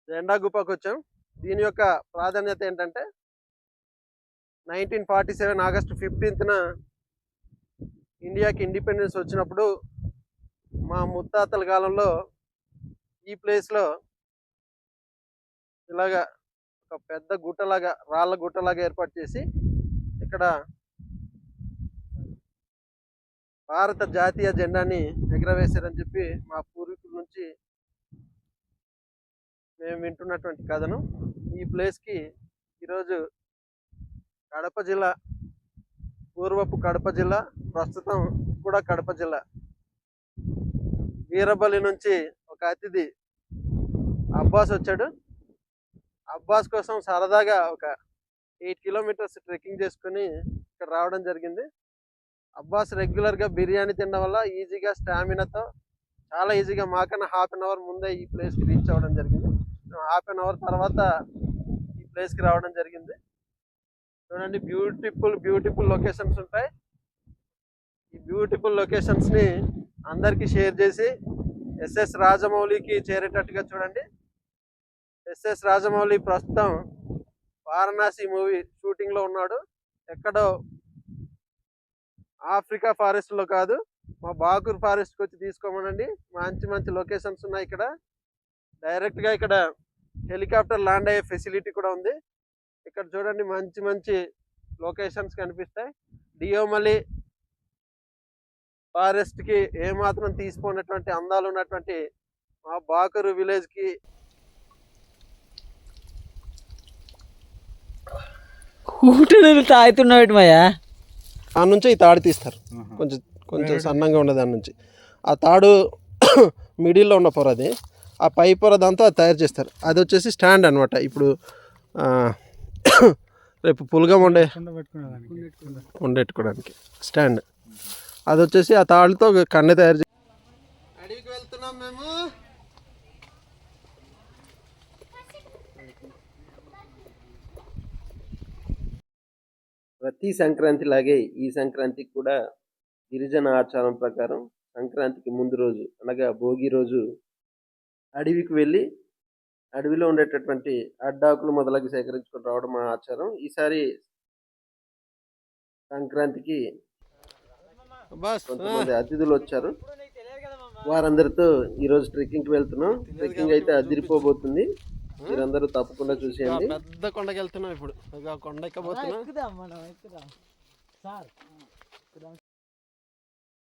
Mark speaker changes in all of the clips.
Speaker 1: జెండా గుప్పకు వచ్చాం. దీని యొక్క ప్రాధాన్యత ఏంటంటే 1947 ఆగస్టు 15న ఇండియాకి ఇండిపెండెన్స్ వచ్చినప్పుడు మా ముత్తాతల కాలంలో ఈ ప్లేస్లో ఇలాగా ఒక పెద్ద గుట్టలాగా రాళ్ళ గుట్టలాగా ఏర్పాటు చేసి ఇక్కడ భారత జాతీయ జెండాని ఎగరవేశారని చెప్పి మా పూర్వీకుల నుంచి మేము వింటున్నటువంటి కథనం. ఈ ప్లేస్కి ఈరోజు కడప జిల్లా, పూర్వపు కడప జిల్లా, ప్రస్తుతం కూడా కడప జిల్లా, వీరబలి నుంచి ఒక అతిథి అబ్బాస్ వచ్చాడు. అబ్బాస్ కోసం సరదాగా ఒక 8 కిలోమీటర్స్ ట్రెక్కింగ్ చేసుకుని ఇక్కడ రావడం జరిగింది. అబ్బాస్ రెగ్యులర్గా బిర్యానీ తినడం వల్ల ఈజీగా స్టామినాతో చాలా ఈజీగా మాకన్నా ½ అన్ అవర్ ముందే ఈ ప్లేస్కి రీచ్ అవ్వడం జరిగింది. ½ అన్ అవర్ తర్వాత ఈ ప్లేస్కి రావడం జరిగింది. చూడండి, బ్యూటిఫుల్ లొకేషన్స్ ఉంటాయి. ఈ బ్యూటిఫుల్ లొకేషన్స్ని అందరికీ షేర్ చేసి ఎస్ఎస్ రాజమౌళికి చేరేటట్టుగా చూడండి. ఎస్ఎస్ రాజమౌళి ప్రస్తుతం వారణాసి మూవీ షూటింగ్లో ఉన్నాడు. ఎక్కడో ఆఫ్రికా ఫారెస్ట్లో కాదు, మా బాకూర్ ఫారెస్ట్కి వచ్చి తీసుకోమనండి. మంచి లొకేషన్స్ ఉన్నాయి ఇక్కడ. డైరెక్ట్గా ఇక్కడ హెలికాప్టర్ ల్యాండ్ అయ్యే ఫెసిలిటీ కూడా ఉంది. ఇక్కడ చూడండి, మంచి లొకేషన్స్ కనిపిస్తాయి. డియోమలి ఫారెస్ట్కి ఏమాత్రం తీసిపోయినటువంటి అందాలు ఉన్నటువంటి మా బాకూరు విలేజ్కి
Speaker 2: తాగుతున్నాడు మాయా.
Speaker 1: ఆ నుంచి ఈ తాడు తీస్తారు, కొంచెం సన్నంగా ఉన్న దాని నుంచి. ఆ తాడు మిడిల్లో ఉన్న పొర, అది ఆ పై పొర దాంతో అది తయారు చేస్తారు. అది వచ్చేసి స్టాండ్ అనమాట. ఇప్పుడు రేపు పులగం వండెట్టుకోవడానికి స్టాండ్. అది వచ్చేసి ఆ తాడుతో కన్నె తయారు చేసి అడవికి వెళ్తున్నాం మేము. ప్రతి సంక్రాంతి లాగే ఈ సంక్రాంతికి కూడా గిరిజన ఆచారం ప్రకారం సంక్రాంతికి ముందు రోజు అనగా భోగి రోజు అడవికి వెళ్ళి అడవిలో ఉండేటటువంటి అడ్డాకులు మొదలగు సేకరించుకొని రావడం మా ఆచారం. ఈసారి సంక్రాంతికి కొంతమంది అతిథులు వచ్చారు. వారందరితో ఈరోజు ట్రెక్కింగ్కి వెళ్తున్నాం. ట్రెక్కింగ్ అయితే అదిరిపోబోతుంది. మీరందరూ తప్పకుండా చూసేయండి. పెద్ద కొండకి వెళ్తున్నాం ఇప్పుడు. కొండ ఎక్కబోతున్నాం.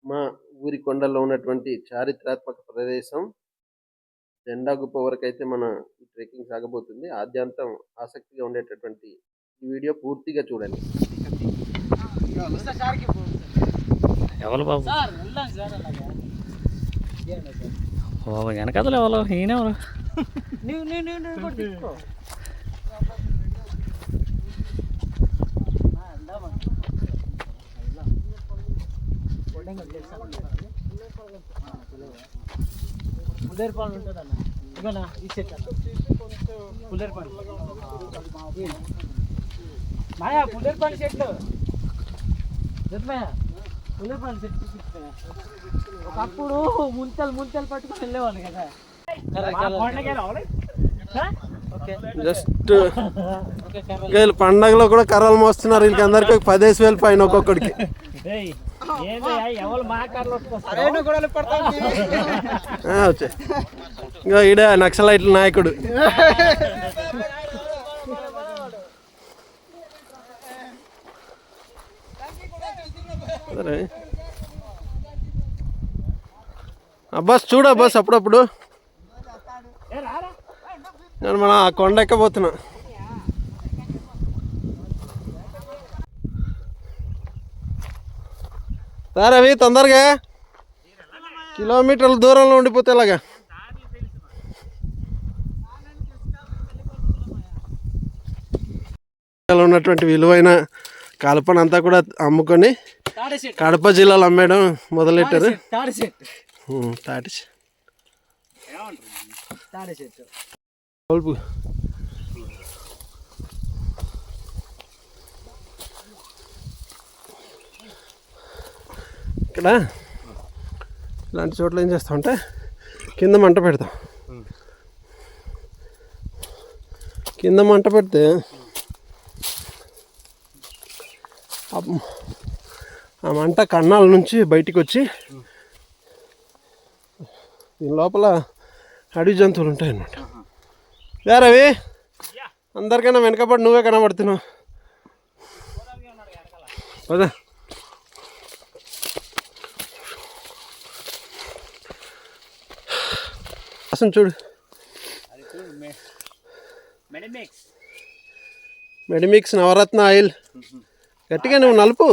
Speaker 1: మా ఊరి కొండల్లో ఉన్నటువంటి చారిత్రాత్మక ప్రదేశం జెండా గుప్ప వరకు అయితే మన ట్రెక్కింగ్ సాగబోతుంది. ఆద్యంతం ఆసక్తిగా ఉండేటటువంటి ఈ వీడియో పూర్తిగా చూడండి.
Speaker 2: ఎవరు బాబు వెనకదలు ఎవరు ఈయనెవరు?
Speaker 3: పుల్లేరుపాడు ఉంటుంది అన్న. ఇగోనా ఈ చెట్టు పుల్లేరుపాడు మాయా, పుల్లేరుపాడు చెట్లు పుల్లేరుపాడు చెట్టు చూపిస్తా. ఒకప్పుడు ముంతలు పట్టుకొని వెళ్ళేవాళ్ళు కదా.
Speaker 1: జస్ట్ పండగలో కూడా కర్రలు మోస్తున్నారు. వీళ్ళకి అందరికి 10,000 పైన ఒక్కొక్కడికి. ఇంకా ఈడ నక్సలైట్ల నాయకుడు. అబ్బాస్ చూడు, అబ్బాస్ అప్పుడప్పుడు నేను మన కొండ ఎక్కబోతున్నా. సరే అవి తొందరగా కిలోమీటర్ల దూరంలో ఉండిపోతే ఇలాగా. ఉన్నటువంటి విలువైన కలపను అంతా కూడా అమ్ముకొని కడప జిల్లాలో అమ్మేయడం మొదలెట్టారు. ఇక్కడ ఇలాంటి చోట్ల ఏం చేస్తామంటే కింద మంట పెడతాం. కింద మంట పెడితే ఆ మంట కన్నాల నుంచి బయటికి వచ్చి దీని లోపల అడవి జంతువులు ఉంటాయి అన్నమాట. రవి, అందరికైనా వెనకబడి నువ్వే కనబడుతున్నావు. పదా అసలు చూడు, మెడిమిక్స్ నవరత్న ఆయిల్. గట్టిగా నువ్వు నలుపు.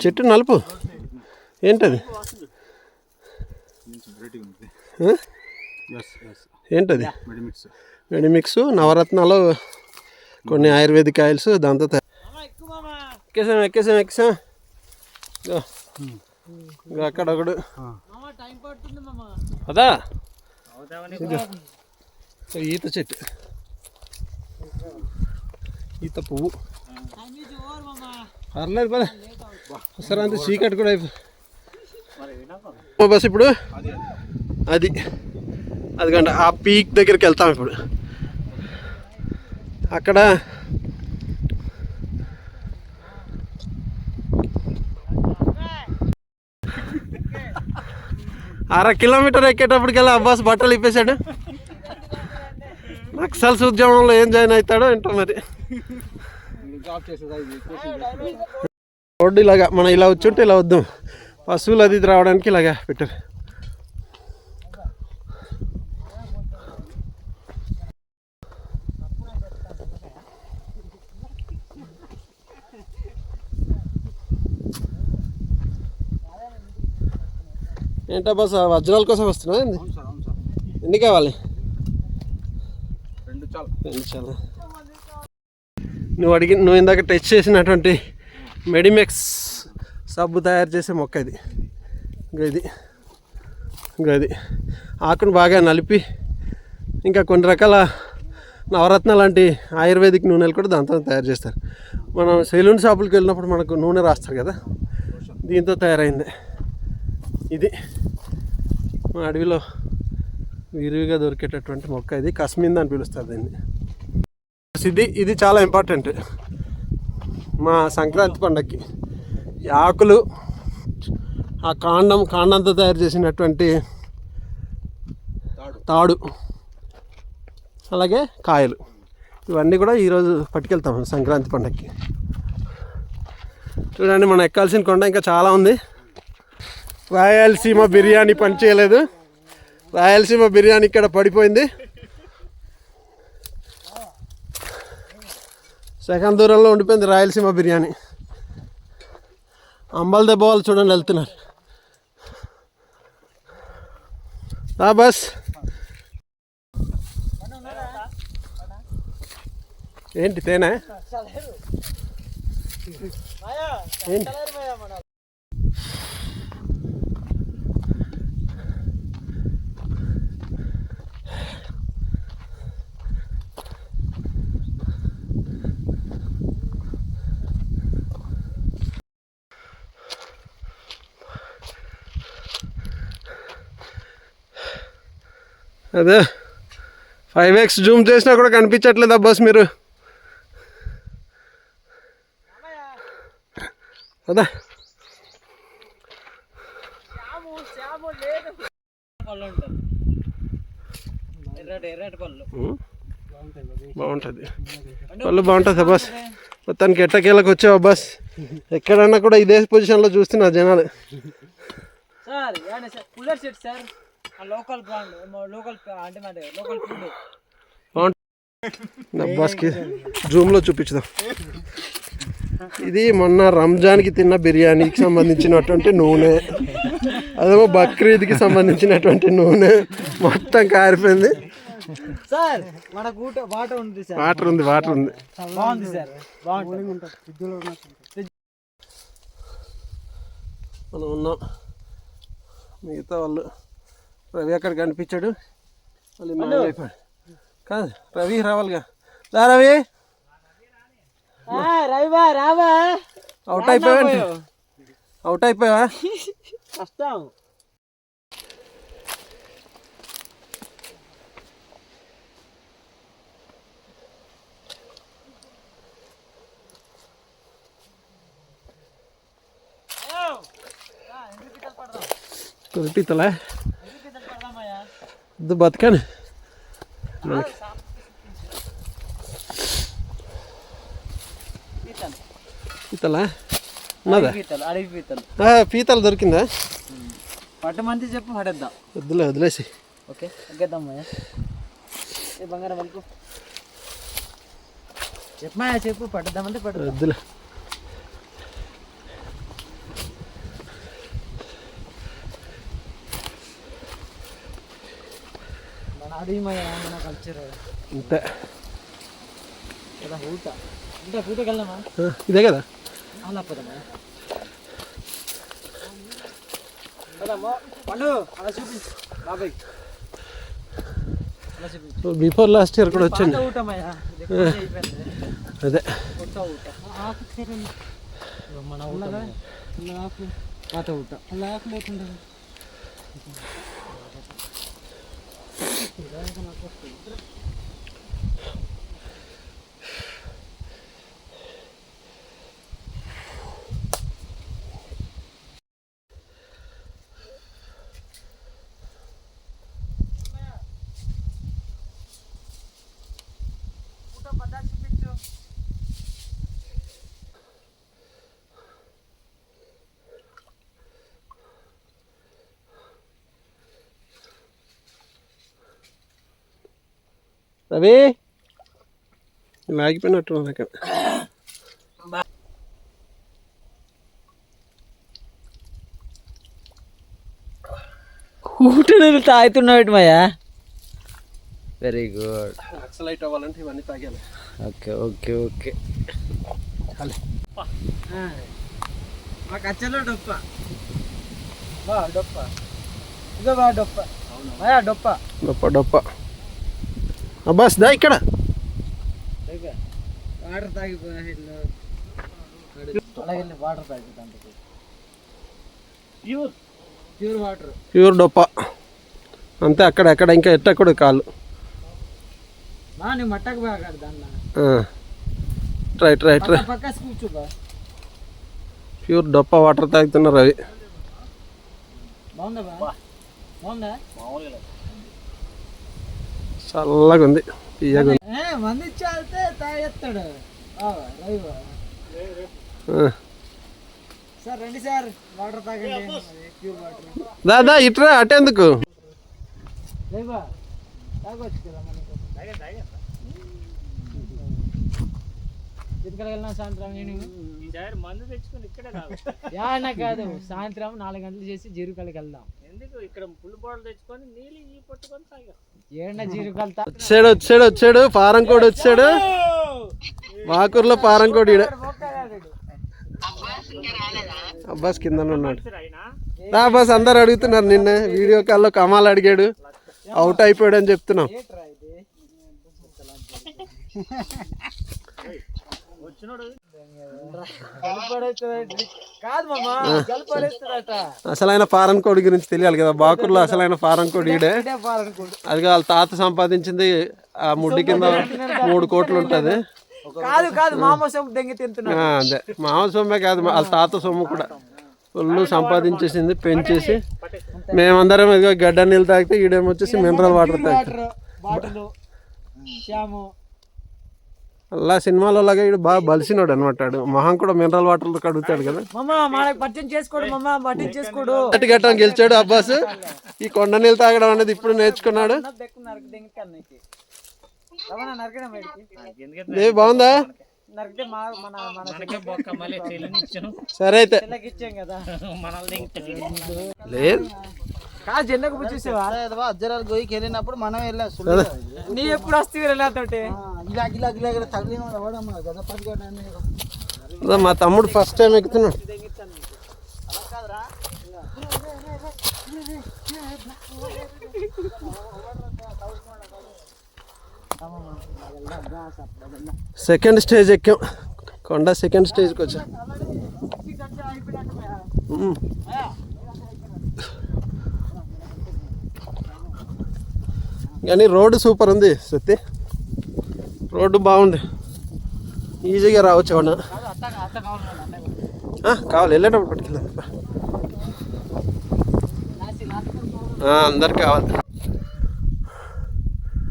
Speaker 1: చెట్టు నలుపు. ఏంటది? ఏంటది? మెడిమిక్స్ నవరత్నాలు, కొన్ని ఆయుర్వేదిక్ ఆయిల్స్ దాంతో ఎక్కేసాం. అక్కడ ఒకడు అదా ఈత చెట్టు, ఈత పువ్వు. పర్లేదు పద, సరే అంతే చీకటి కూడా అయిపోయి. బస్ ఇప్పుడు అదిగండి ఆ పీక్ దగ్గరికి వెళ్తాం ఇప్పుడు. అక్కడ కిలోమీటర్ ఎక్కేటప్పటికెళ్ళి అబ్బాస్ బట్టలు ఇప్పేశాడు. నక్సల్స్ ఉద్యమంలో ఏం జాయిన్ అవుతాడో ఏంటో మరి. రోడ్డు ఇలాగా మనం ఇలా వచ్చుంటే ఇలా వద్దాం, పశువులు అది రావడానికి ఇలాగా పెట్టారు. ఏంటా బస్ వజ్రాల కోసం వస్తున్నా? ఎన్ని కావాలి? 2 చాలా. నువ్వు ఇందాక టచ్ చేసినటువంటి మెడిమిక్స్ సబ్బు తయారు చేసే మొక్క ఇది. గది ఆకును బాగా నలిపి ఇంకా కొన్ని రకాల నవరత్న లాంటి ఆయుర్వేదిక్ నూనెలు కూడా దాంతో తయారు చేస్తారు. మనం సెలూన్ షాపులకు వెళ్ళినప్పుడు మనకు నూనె రాస్తారు కదా, దీంతో తయారైంది ఇది. మా అడవిలో విరివిగా దొరికేటటువంటి మొక్క ఇది. కస్మింద అని పిలుస్తారు దీన్ని. ఇది చాలా ఇంపార్టెంట్ మా సంక్రాంతి పండగకి. ఈ ఆకులు, ఆ కాండంతో తయారు చేసినటువంటి తాడు, అలాగే కాయలు, ఇవన్నీ కూడా ఈరోజు పట్టుకెళ్తాం సంక్రాంతి పండగకి. చూడండి, మనం ఎక్కాల్సిన కొండ ఇంకా చాలా ఉంది. రాయలసీమ బిర్యానీ పని చేయలేదు. రాయలసీమ బిర్యానీ ఇక్కడ పడిపోయింది. సెకండ్ దూరంలో ఉండిపోయింది రాయలసీమ బిర్యానీ. అంబల్ దెబ్బ వాళ్ళు చూడండి వెళ్తున్నారు. బస్ ఏంటి తేనా? ఏంటి అదే 5x జూమ్ చేసినా కూడా కనిపించట్లేదా బస్ మీరు? అదా బాగుంటుంది, పళ్ళు బాగుంటుంది బస్. మొత్తానికి ఎట్టకేళ్ళకి వచ్చావు బస్. ఎక్కడన్నా కూడా ఇదే పొజిషన్లో చూస్తున్నా జనాలు. అబ్బాస్కి జూమ్లో చూపించుదాం. ఇది మొన్న రంజాన్కి తిన్న బిర్యానీకి సంబంధించినటువంటి నూనె, అదేమో బక్రీద్కి సంబంధించినటువంటి నూనె. మొత్తం కారిపోయింది. వాటర్ ఉంది. మనం ఉన్నాం. మిగతా వాళ్ళు రవి అక్కడ కనిపించాడు, మళ్ళీ మాయమైపోయాడు. కాదు రవి రావాలిగా. రవి అవుట్ అయిపోయావా? పీతలా ఇది బతకాను పీతలా ఉన్నదా
Speaker 3: అడవి పీతలు
Speaker 1: పీతలు దొరికిందా
Speaker 3: పట్టమంది చెప్పు పడేద్దాం
Speaker 1: వదిలేసి
Speaker 3: ఓకే ఎగ్గేద్దాం ఏ బంగారం వరకు చెప్పమాయా చెప్పు పట్టుద్దామంటే పట్టు
Speaker 1: వద్దులే
Speaker 3: మన అడవి మన కల్చర్
Speaker 1: అంతే
Speaker 3: కదా ఊట ఇంకా పూటకి వెళ్దామా
Speaker 1: ఇదే కదా
Speaker 3: అలా పోదామా పండు అలా చూపించు బాబాయ్ అలా చూపించు
Speaker 1: బిఫోర్ లాస్ట్ ఇయర్ కూడా వచ్చింది
Speaker 3: ఊటమయ్యా
Speaker 1: అదే
Speaker 3: కొత్త ఊట మన ఊట పాత ఊట అలా ఆకు లేకుండా
Speaker 1: రవి లాగిపోయినట్టు అక్కడ
Speaker 3: ఊట తాగుతున్నావు మాయా వెరీ గుడ్
Speaker 1: ఎక్సలైట్ అవ్వాలంటే ఇవన్నీ తాగాలి
Speaker 3: ఓకే ఓకే ఓకే మా కచ్చలో డొప్ప బా డొప్ప ఇదో బా డొప్ప మాయా డొప్ప
Speaker 1: డొప్ప అబ్బాస్ దా ఇక్కడ
Speaker 3: వాటర్ తాగిపోయిన అలాగే వాటర్ తాగిపోతాం ప్యూర్ వాటర్
Speaker 1: ప్యూర్ డొప్ప అంతే అక్కడ ఇంకా ఎట్టకూడదు కాళ్ళు
Speaker 3: నువ్వు మట్టకు బాగా దాన్న
Speaker 1: రైట్
Speaker 3: పక్క కూర్చోబా
Speaker 1: ప్యూర్ డొప్ప వాటర్ తాగుతున్నారు అవి
Speaker 3: బాగుందా బాగుందా
Speaker 1: చల్లగా ఉంది తీయగా ఉంది
Speaker 3: మంది ఇచ్చాతే తాగేస్తాడు సార్ రండి సార్ వాటర్ తాగండి ప్యూర్ వాటర్
Speaker 1: దాదా ఇట్రా అటెందుకు
Speaker 3: లేవా తాగొచ్చు కదా మనకు ఇక్కడికి వెళ్ళినా సాయంత్రం మందు తెచ్చుకొని ఇక్కడే యానా కాదు సాయంత్రం 4 గంటలు చేసి జీరుకలకి వెళ్దాం ఎందుకు ఇక్కడ పుల్లు బాటలు తెచ్చుకొని నీళ్ళు ఈ పట్టుకొని తాగా ఏడన్నా జీరుకల్తా
Speaker 1: వచ్చాడు పారంకోడు వచ్చాడు మాకూరులో పారంకోడు అబ్బాస్ కింద ఉన్నాడు అబ్బాస్ అందరు అడుగుతున్నారు నిన్న వీడియో కాల్లో కమాల్ అడిగాడు అవుట్ అయిపోయాడు అని చెప్తున్నాం అసలైన ఫారెన్ కోడి గురించి తెలియాలి కదా బాకూర్లో అసలైన ఫారెన్ కోడి ఈడే అది వాళ్ళ తాత సంపాదించింది ఆ ముడ్డి కింద 3 కోట్లు ఉంటది
Speaker 3: కాదు మామ సొమ్ము దెంగి తింటున్నా
Speaker 1: అదే మామ సొమ్మే కాదు వాళ్ళ తాత సొమ్ము కూడా ఫుల్ సంపాదించేసింది పెంచేసి మేమందరం ఇదిగో గడ్డ నీళ్ళు తాగితే ఈడేమో వచ్చేసి మినరల్ వాటర్ తాగుతాం అలా సినిమాలో లాగా ఇడు బాగా బలిసినాడు అనమాట మొహం కూడా మినరల్ వాటర్ కడుగుతాడు కదా గట్టం గెలిచాడు అబ్బాస్ ఈ కొండ నీళ్ళు తాగడం అనేది ఇప్పుడు నేర్చుకున్నాడు బాగుందా సరే అయితే లేదు
Speaker 3: జెండకు చూసావా అజ్జరాలు గోయికి వెళ్ళినప్పుడు మనం వెళ్ళాం నీ ఎప్పుడు వస్తే వెళ్ళాతోటి
Speaker 1: మా తమ్ముడు ఫస్ట్ టైం ఎక్కుతున్నాడు సెకండ్ స్టేజ్ ఎక్కాం కొండ సెకండ్ స్టేజ్కి వచ్చాం కానీ రోడ్డు సూపర్ ఉంది సత్తి రోడ్డు బాగుంది ఈజీగా రావచ్చు అవునా కావాలి వెళ్ళేటప్పుడు పట్టుకెళ్ళాను అందరికి కావాలి.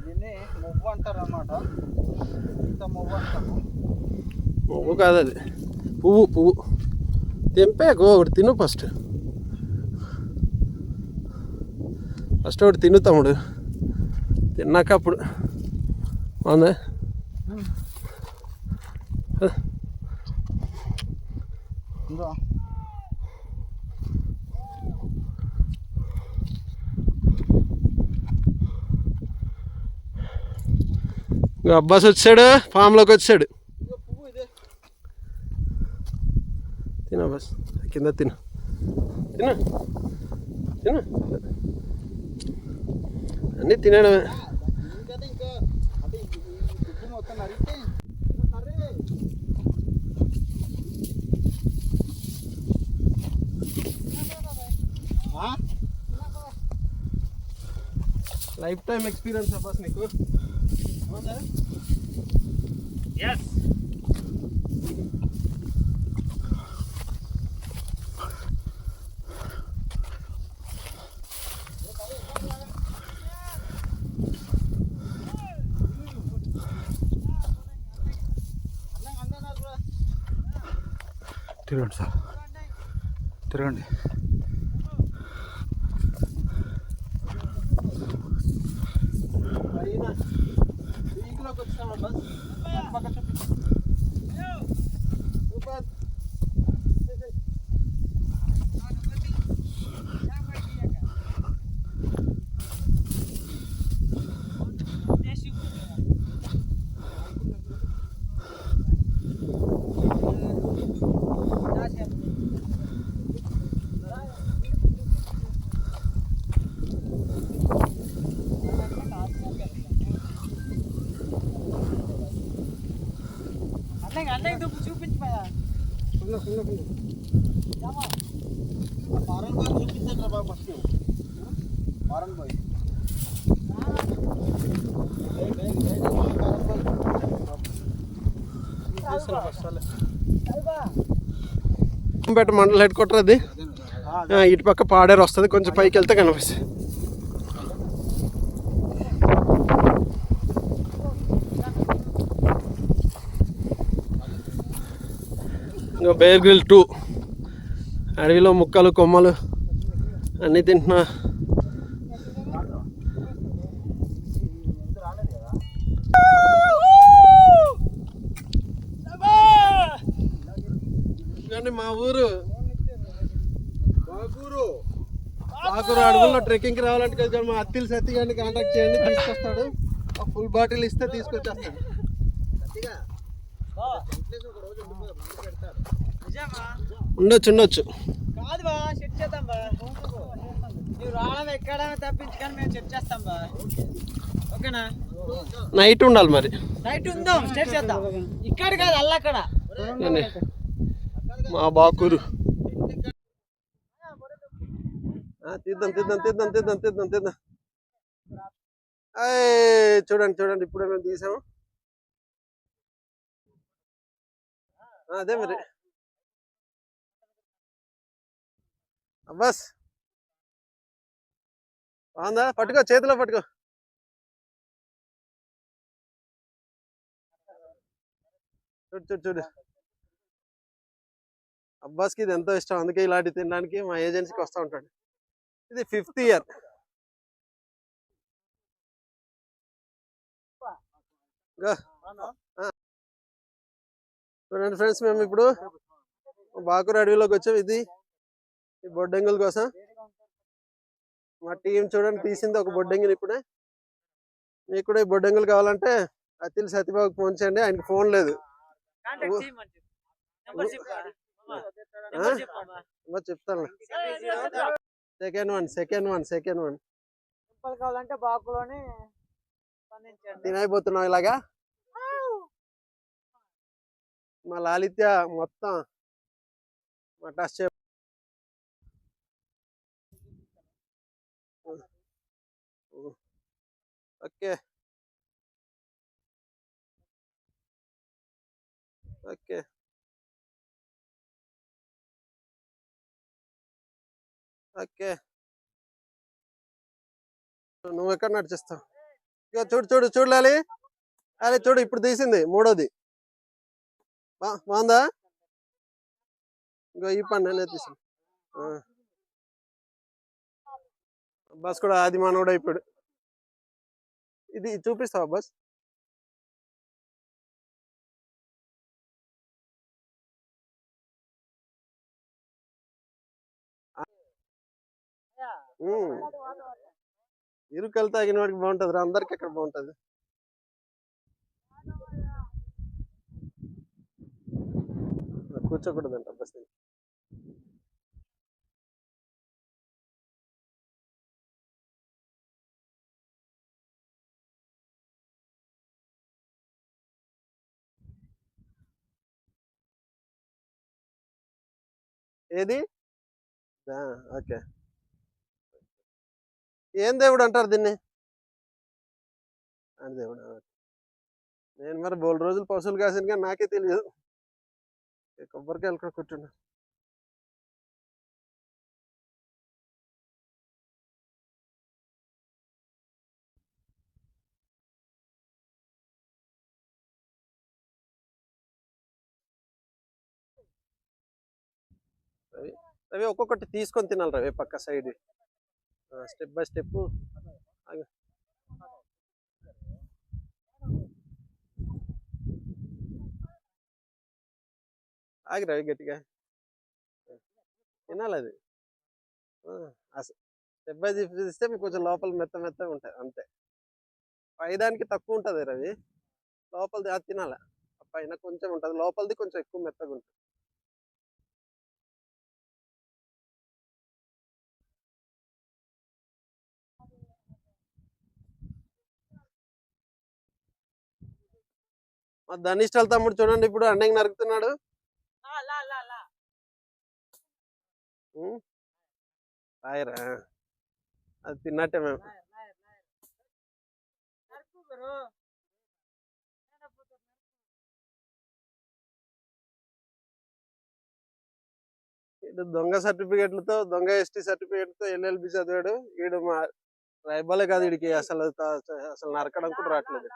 Speaker 4: దీన్ని మొవ్వు అంటారు అన్నమాట. ఇంత మొవ్వు అంటాము.
Speaker 1: పువ్వు కాదు అది, పువ్వు పువ్వు. తెంపాకు ఒకటి తిను ఫస్ట్. ఫస్ట్ ఒకటి తిను తమ్ముడు, తిన్నాక అప్పుడు బాగుందా.
Speaker 4: ఇంకో
Speaker 1: అబ్బాస్ వచ్చాడు, ఫామ్లోకి వచ్చాడు.
Speaker 4: పువ్వు ఇదే.
Speaker 1: తిను అబ్బాస్, కింద తిను తిను తిను, అన్నీ తినడమే.
Speaker 4: ఇంకా ఇంకా అంటే ఈ గుడ్డు మొత్తం నరిగితే నర్రే.
Speaker 1: లైఫ్ టైం ఎక్స్పీరియన్స్ అబ్బాస్ నీకు.
Speaker 3: ఎస్
Speaker 4: తిరగండి సార్, తిరగండి.
Speaker 1: ఇంట్లోకి వచ్చాం అబ్బాస్, పక్క చూపించు. సూపర్.
Speaker 3: చూపించిపోయా
Speaker 4: మారన్ బాయ్ చూపించండి బాబు ఫస్ట్. మారన్ బాయ్
Speaker 1: పేట మండల హెడ్ క్వార్టర్ అది. ఇటు పక్క పాడేరు వస్తుంది, కొంచెం పైకి వెళ్తే కనిపిస్తుంది. ఇంకా బేర్ గ్రిల్ 2, అడవిలో ముక్కలు కొమ్మలు అన్నీ తింటున్నా. కానీ మా ఊరు బాకూరు అడవుల్లో ట్రెక్కింగ్కి రావాలంటే కొంచెం మా అత్తిల్ సత్తి గారిని కాంటాక్ట్ చేయండి, తీసుకొస్తాడు. ఒక ఫుల్ బాటిల్ ఇస్తే తీసుకొచ్చేస్తాడు. ఉండొచ్చు.
Speaker 3: కాదు బా, సెట్ చేద్దాం బా. నువ్వు రావడం ఎక్కడం తప్పించుకొని మేము సెట్ చేస్తాం బా. ఓకేనా?
Speaker 1: నైట్ ఉండాలి మరి.
Speaker 3: నైట్ ఉందాం, సెట్ చేద్దాం. ఇక్కడ కాదు, అల్లక్కడ.
Speaker 1: మా బాకూరు తీద్దాం. చూడండి ఇప్పుడే మేము తీసాము. అదే మరి అబ్బాస్ బాగుందా? పట్టుకో, చేతిలో పట్టుకో. చూడు అబ్బాస్కి ఇది ఎంతో ఇష్టం, అందుకే ఇలాంటి తినడానికి మా ఏజెన్సీకి వస్తూ ఉంటాడు. ఇది 5th ఇయర్. చూడండి ఫ్రెండ్స్, మేము ఇప్పుడు బాకూరు అడవిలోకి వచ్చాం. ఇది ఈ బొడ్డెంగుల కోసం మా టీం చూడండి తీసింది ఒక బొడ్డెంగిని ఇప్పుడే. మీకు కూడా ఈ బొడ్డెంగులు కావాలంటే అత్తిలి సత్యబాబుకి ఫోన్ చేయండి, ఆయనకి ఫోన్ లేదు. చెప్తాను. సెకండ్ వన్
Speaker 3: కావాలంటే బాకులోనే
Speaker 1: తినైపోతున్నావు ఇలాగా. మా లాలిత్య మొత్తం మా టచ్ ఓకే ఓకే నువ్వు ఎక్కడ నడిచేస్తావు? ఇక చూడు చూడు చూడాలి. అరే చూడు ఇప్పుడు తీసింది మూడోది. బాగుందా? ఇంకో ఈ పని నేనే తీసాను. బస్ కూడా అది మనోడు అయిపోయాడు. ఇది చూపిస్తావా బస్? ఇరుకలు తాగిన వాడికి బాగుంటది రా, అందరికి ఎక్కడ బాగుంటది. కూర్చోకూడదంట బస్. ఏది? ఓకే. ఏం దేవుడు అంటారు దీన్ని? అని దేవుడు. నేను మరి బోల్ రోజులు పశువులు కాసాను కానీ నాకే తెలియదు. కొబ్బరికాయలు కూడా కూర్చున్నా. రవి రవి ఒక్కొక్కటి తీసుకొని తినాలి రవి, పక్క సైడ్ స్టెప్ బై స్టెప్. ఆగి రవి గట్టిగా తినాలి అది. స్టెప్ బై స్టెప్ తీస్తే మీకు కొంచెం లోపల మెత్త మెత్తగా ఉంటాయి అంతే. పైదానికి తక్కువ ఉంటుంది రవి, లోపలిది అది తినాలి. పైన కొంచెం ఉంటుంది, లోపలిది కొంచెం ఎక్కువ మెత్తగా ఉంటుంది. మా ధనిష్టాల తమ్ముడు చూడండి ఇప్పుడు అన్నయ్య నరుకుతున్నాడు. రాయరా అది తిన్నట్టే మేము. ఇటు దొంగ సర్టిఫికేట్లతో, దొంగ ఎస్టీ సర్టిఫికేట్తో ఎల్ఎల్బి చదివాడు వీడు. మా ట్రైబలే కాదు వీడికి అసలు అసలు నరకడం కూడా రావట్లేదు.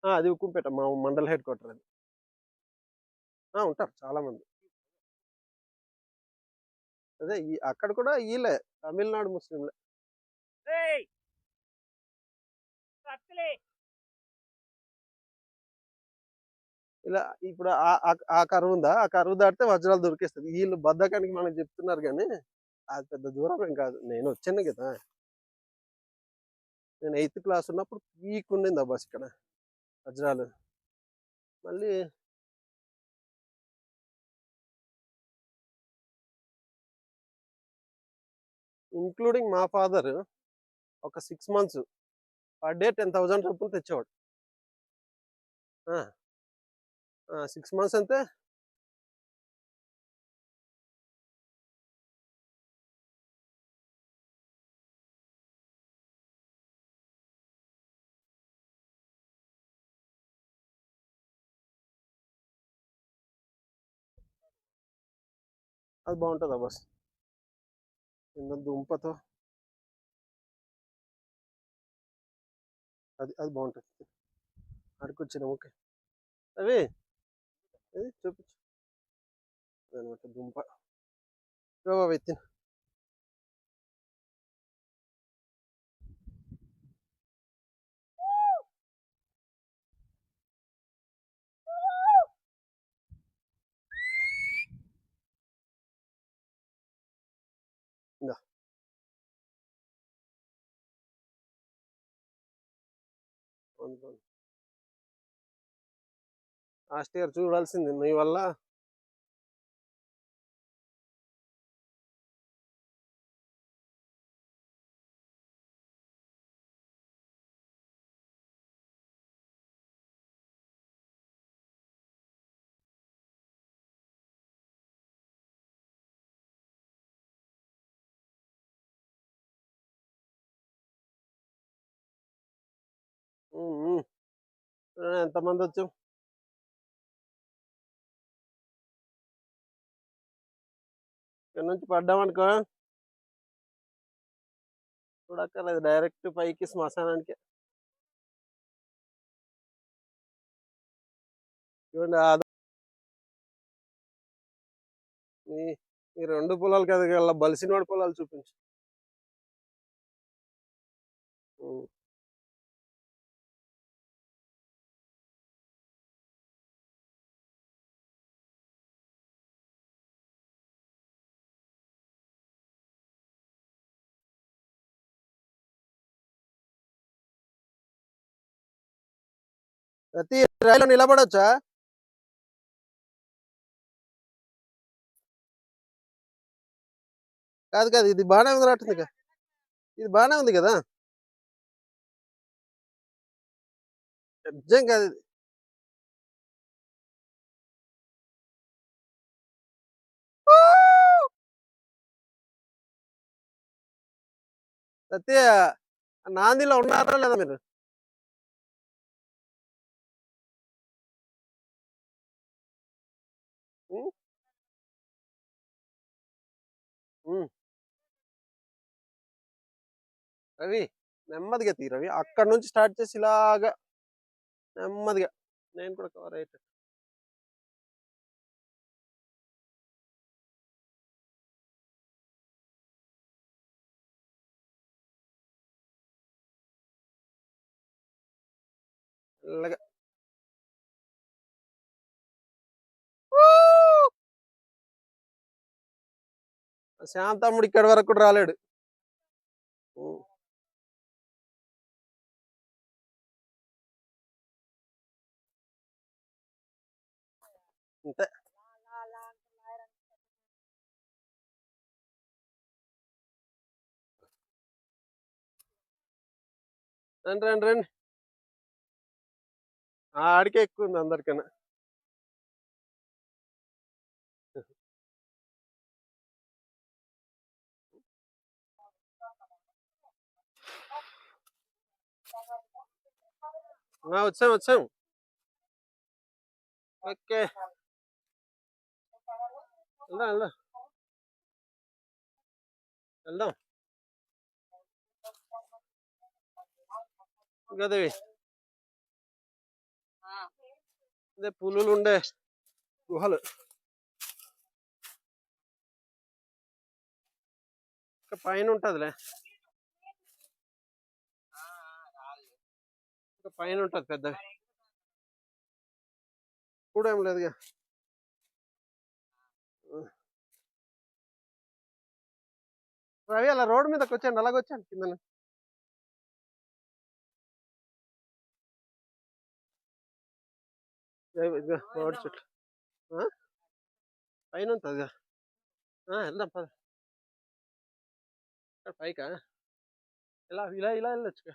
Speaker 1: అది ఉక్కుంపేట మా మండల హెడ్ క్వార్టర్ అది. ఉంటారు చాలా మంది. అదే అక్కడ కూడా వీళ్ళే తమిళనాడు ముస్లింలే. ఇలా ఇప్పుడు ఆ కరువు ఉందా, ఆ కరువు దాటితే వజ్రాలు దొరికేస్తుంది. వీళ్ళు బద్దకానికి మనకు చెప్తున్నారు కానీ అది పెద్ద దూరం ఏం కాదు. నేను వచ్చాను కదా, నేను 8th క్లాస్ ఉన్నప్పుడు పీక్ ఉండింది ఆ బస్ ఇక్కడ వజ్రాలు. మళ్ళీ ఇంక్లూడింగ్ మా ఫాదర్ ఒక 6 months పర్ డే 10,000 రూపాయలు తెచ్చేవాడు. 6 months అంతే. అది బాగుంటుంది ఆ బస్ కింద దుంపతో. అది బాగుంటుంది. అడుకొచ్చినాం. ఓకే అవి అది చూపించు అనమాట దుంప. ఎత్తిన లాస్ట్ ఇయర్ చూడాల్సింది మీ వల్ల. ఎంతమంది వచ్చాం. ఇక్కడ నుంచి పడ్డామనుకో చూడక్కర్లేదు, డైరెక్ట్ పైకి శ్మశానానికి. చూడండి ఈ 2 పొలాలు కదా, బలిసినోడి పొలాలు చూపించు. ఉం. ప్రతి రైలు నిలబడొచ్చా? కాదు కాదు, ఇది బాగానే ఉంది రాటుంది కదా, ఇది బాగానే ఉంది కదా, నిజం కాదు ఇది. సత్య, నాందిలో ఉన్నారా లేదా మీరు? ఉం? ఉం. రవి, నెమ్మదిగా తీ రవి, అక్కడ నుంచి స్టార్ట్ చేసి ఇలాగా నెమ్మదిగా, నేను కూడా కవర్ అయ్యేటట్టు. మెల్లగా. శాంతమ్ముడు ఇక్కడి వరకు కూడా రాలేడు. ఉం. అంతే. రండి రండి రండి, ఆడికే ఎక్కువ ఉంది అందరికన్నా. వచ్చాం వచ్చాం. ఓకే, వెళ్దాం వెళ్దాం వెళ్దాం. గదేవి అదే పులులు ఉండే గుహలు. ఇంకా పైన ఉంటదిలే, ఇంకా పైన ఉంటది పెద్దవి, కూడా ఏం లేదుగా. రవి అలా రోడ్డు మీదకి వచ్చాను, అలాగ వచ్చాను కింద. రోడ్డు చుట్టూ పైన ఉంటుందిగా. వెళ్దాం పద. పైకా ఇలా ఇలా ఇలా వెళ్ళొచ్చుగా.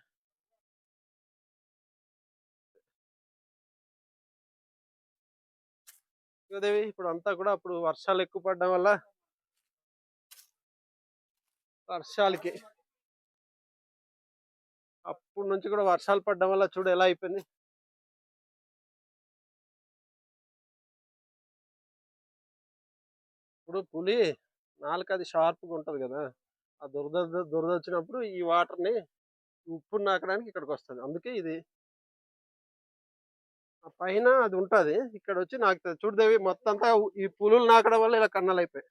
Speaker 1: దేవి ఇప్పుడు అంతా కూడా అప్పుడు వర్షాలు ఎక్కువ పడడం వల్ల, వర్షాలకి అప్పుడు నుంచి కూడా వర్షాలు పడడం వల్ల చూడు ఎలా అయిపోయింది. ఇప్పుడు పులి నాలుకది షార్ప్గా ఉంటది కదా, ఆ దురద వచ్చినప్పుడు ఈ వాటర్ని ఉప్పుని నాకడానికి ఇక్కడికి వస్తుంది. అందుకే ఇది ఆ పైన అది ఉంటుంది, ఇక్కడ వచ్చి నాకుతుంది. చూడదేవి మొత్తం అంతా ఈ పులులు నాకడం వల్ల ఇలా కన్నాలు అయిపోయాయి.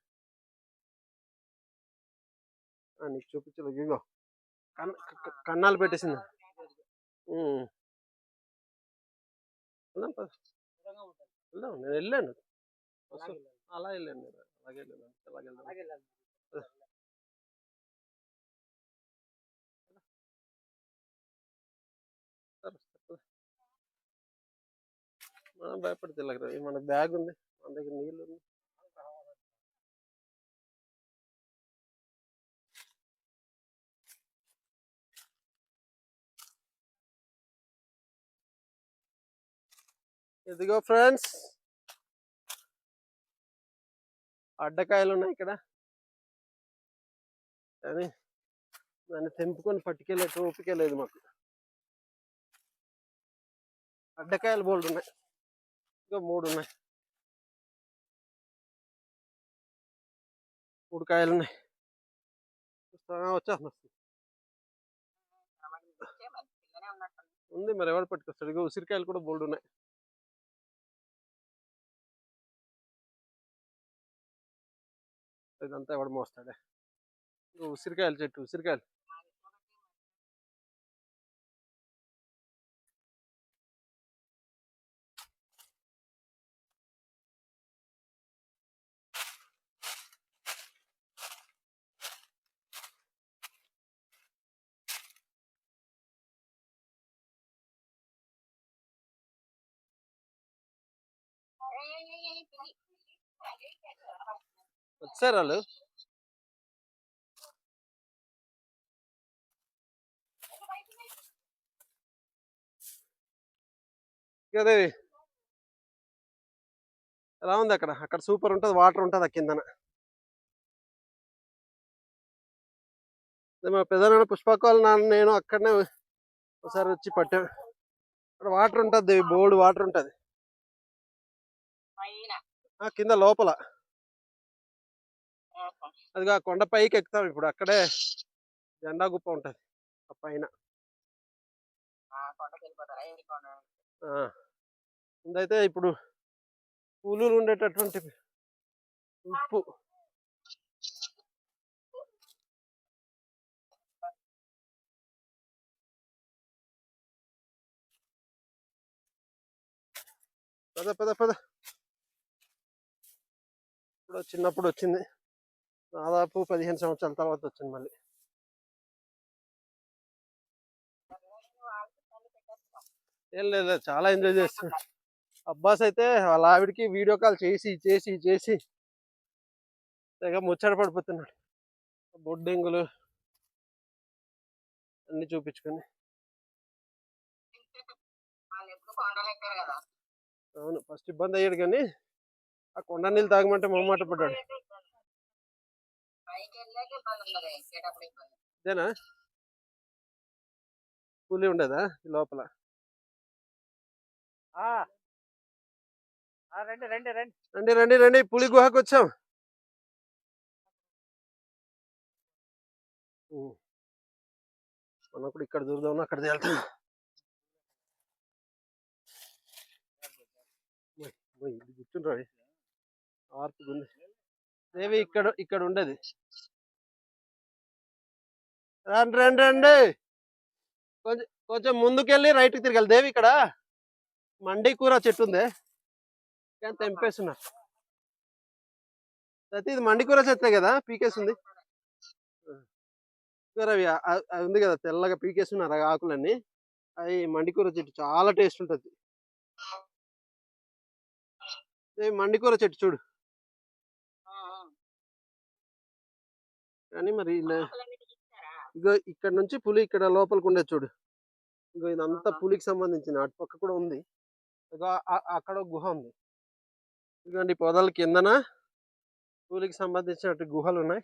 Speaker 1: నీకు చూపించలేదు, ఇగో కన్నాలు పెట్టేసింది. వెళ్దాం, నేను వెళ్ళాను, అలా వెళ్ళాను, నేను అలాగే వెళ్ళాను, అలాగే వెళ్ళాను. మనం భయపడితే మన బ్యాగ్ ఉంది, మన దగ్గర నీళ్ళు ఉంది. ఇదిగో ఫ్రెండ్స్, అడ్డకాయలు ఉన్నాయి ఇక్కడ, కానీ దాన్ని తెంపుకొని పట్టుకెళ్ళే ఓపిక లేదు మాకు. అడ్డకాయలు బోల్డ్ ఉన్నాయి, ఇంకా 3 ఉన్నాయి. 3 కాయలు ఉన్నాయి. వచ్చేస్తుంది. ఉంది మరి ఎవరు పట్టుకొస్తాడు? ఇగో ఉసిరికాయలు కూడా బోల్డ్ ఉన్నాయి. ఇదంతా ఎవడు మోస్తాడే? ఉసిరికాయలు చెట్టు, ఉసిరికాయలు. వచ్చారు వాళ్ళు. అదే ఎలా ఉంది అక్కడ? అక్కడ సూపర్ ఉంటుంది, వాటర్ ఉంటుంది ఆ కిందన. మా పెద్దనాన్న పుష్పక నాన్న నేను అక్కడనే ఒకసారి వచ్చి పట్టాం. అక్కడ వాటర్ ఉంటుంది, బోల్డ్ వాటర్ ఉంటుంది కింద లోపల. అది ఆ కొండ పైకి ఎక్కుతాం ఇప్పుడు. అక్కడే జెండా గుప్ప ఉంటుంది ఆ పైన. ముందైతే ఇప్పుడు పులులు ఉండేటటువంటి ఉప్పు. పద పద పద. ఇప్పుడు చిన్నప్పుడు వచ్చింది, దాదాపు 15 సంవత్సరాల తర్వాత వచ్చింది మళ్ళీ. ఏం లేదు, చాలా ఎంజాయ్ చేస్తున్నా. అబ్బాస్ అయితే వాళ్ళ ఆవిడికి వీడియో కాల్ చేసి చేసి చేసి తెగ ముచ్చట పడిపోతున్నాడు. బొడ్డింగులు అన్ని చూపించుకుని. అవును, ఫస్ట్ ఇబ్బంది అయ్యాడు కానీ ఆ కొండ నీళ్ళు తాగమంటే మొహమాట పడ్డాడు. ఇదేనా కూలీ ఉండేదా లోపల?
Speaker 3: రండి రండి రండి
Speaker 1: రండి రండి రండి, పులి గుహకు వచ్చాం. మనం కూడా ఇక్కడ దూరదాం, అక్కడ వెళ్తాం. కూర్చుంటాడు ఆర్పుకుంది. దేవి ఇక్కడ ఇక్కడ ఉండేది. రండి రండి రండి, కొంచెం కొంచెం ముందుకెళ్ళి రైట్కి తిరగాలి. దేవి ఇక్కడ మండి కూర చెట్టు ఉంది, కానీ తెంపేస్తున్నారు. అయితే ఇది మండి కూర చెట్టే కదా, పీకేస్తుంది. అవి ఉంది కదా తెల్లగా పీకేస్తున్నారు ఆ ఆకులన్నీ. అవి మండికూర చెట్టు, చాలా టేస్ట్ ఉంటుంది. మండికూర చెట్టు చూడు. కానీ మరి ఇగో ఇక్కడ నుంచి పులి ఇక్కడ లోపలికి ఉండేది చూడు. ఇగో ఇదంతా పులికి సంబంధించిన. అటు పక్క కూడా ఉంది, ఇగో అక్కడ గుహ ఉంది. ఇదిగోండి పొదల కిందన పులికి సంబంధించిన గుహలు ఉన్నాయి.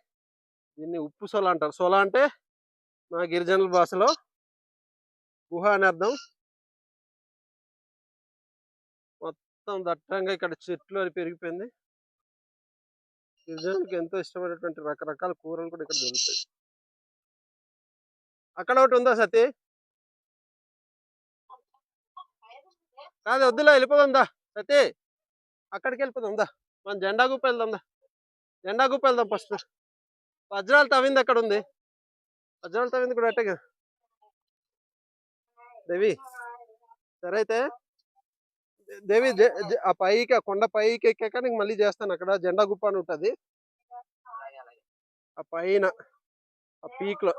Speaker 1: దీన్ని ఉప్పు సొల అంటారు. సొల అంటే మా గిరిజనుల భాషలో గుహ అని అర్థం. మొత్తం దట్టంగా ఇక్కడ చెట్లు అని పెరిగిపోయింది. గిరిజనులకు ఎంతో ఇష్టమైనటువంటి రకరకాల కూరలు కూడా ఇక్కడ దొరుకుతాయి. అక్కడ ఒకటి ఉందా సతీ? కాదు వద్దులే, వెళ్ళిపోదా సతీ, అక్కడికి వెళ్ళిపోదా. మనం జెండా గుప్ప వెళ్దాందా, జెండా గుప్ప వెళ్దాం ఫస్ట్. వజ్రాలు తవ్వింది అక్కడ ఉంది, వజ్రాలు తవ్వింది కూడా అట్టే కదా దేవి. సరే అయితే దేవి, ఆ పైకి ఆ కొండ పైకి ఎక్కాక నీకు మళ్ళీ చేస్తాను. అక్కడ జెండా గుప్ప అని ఉంటుంది ఆ పైన ఆ పీక్ లో.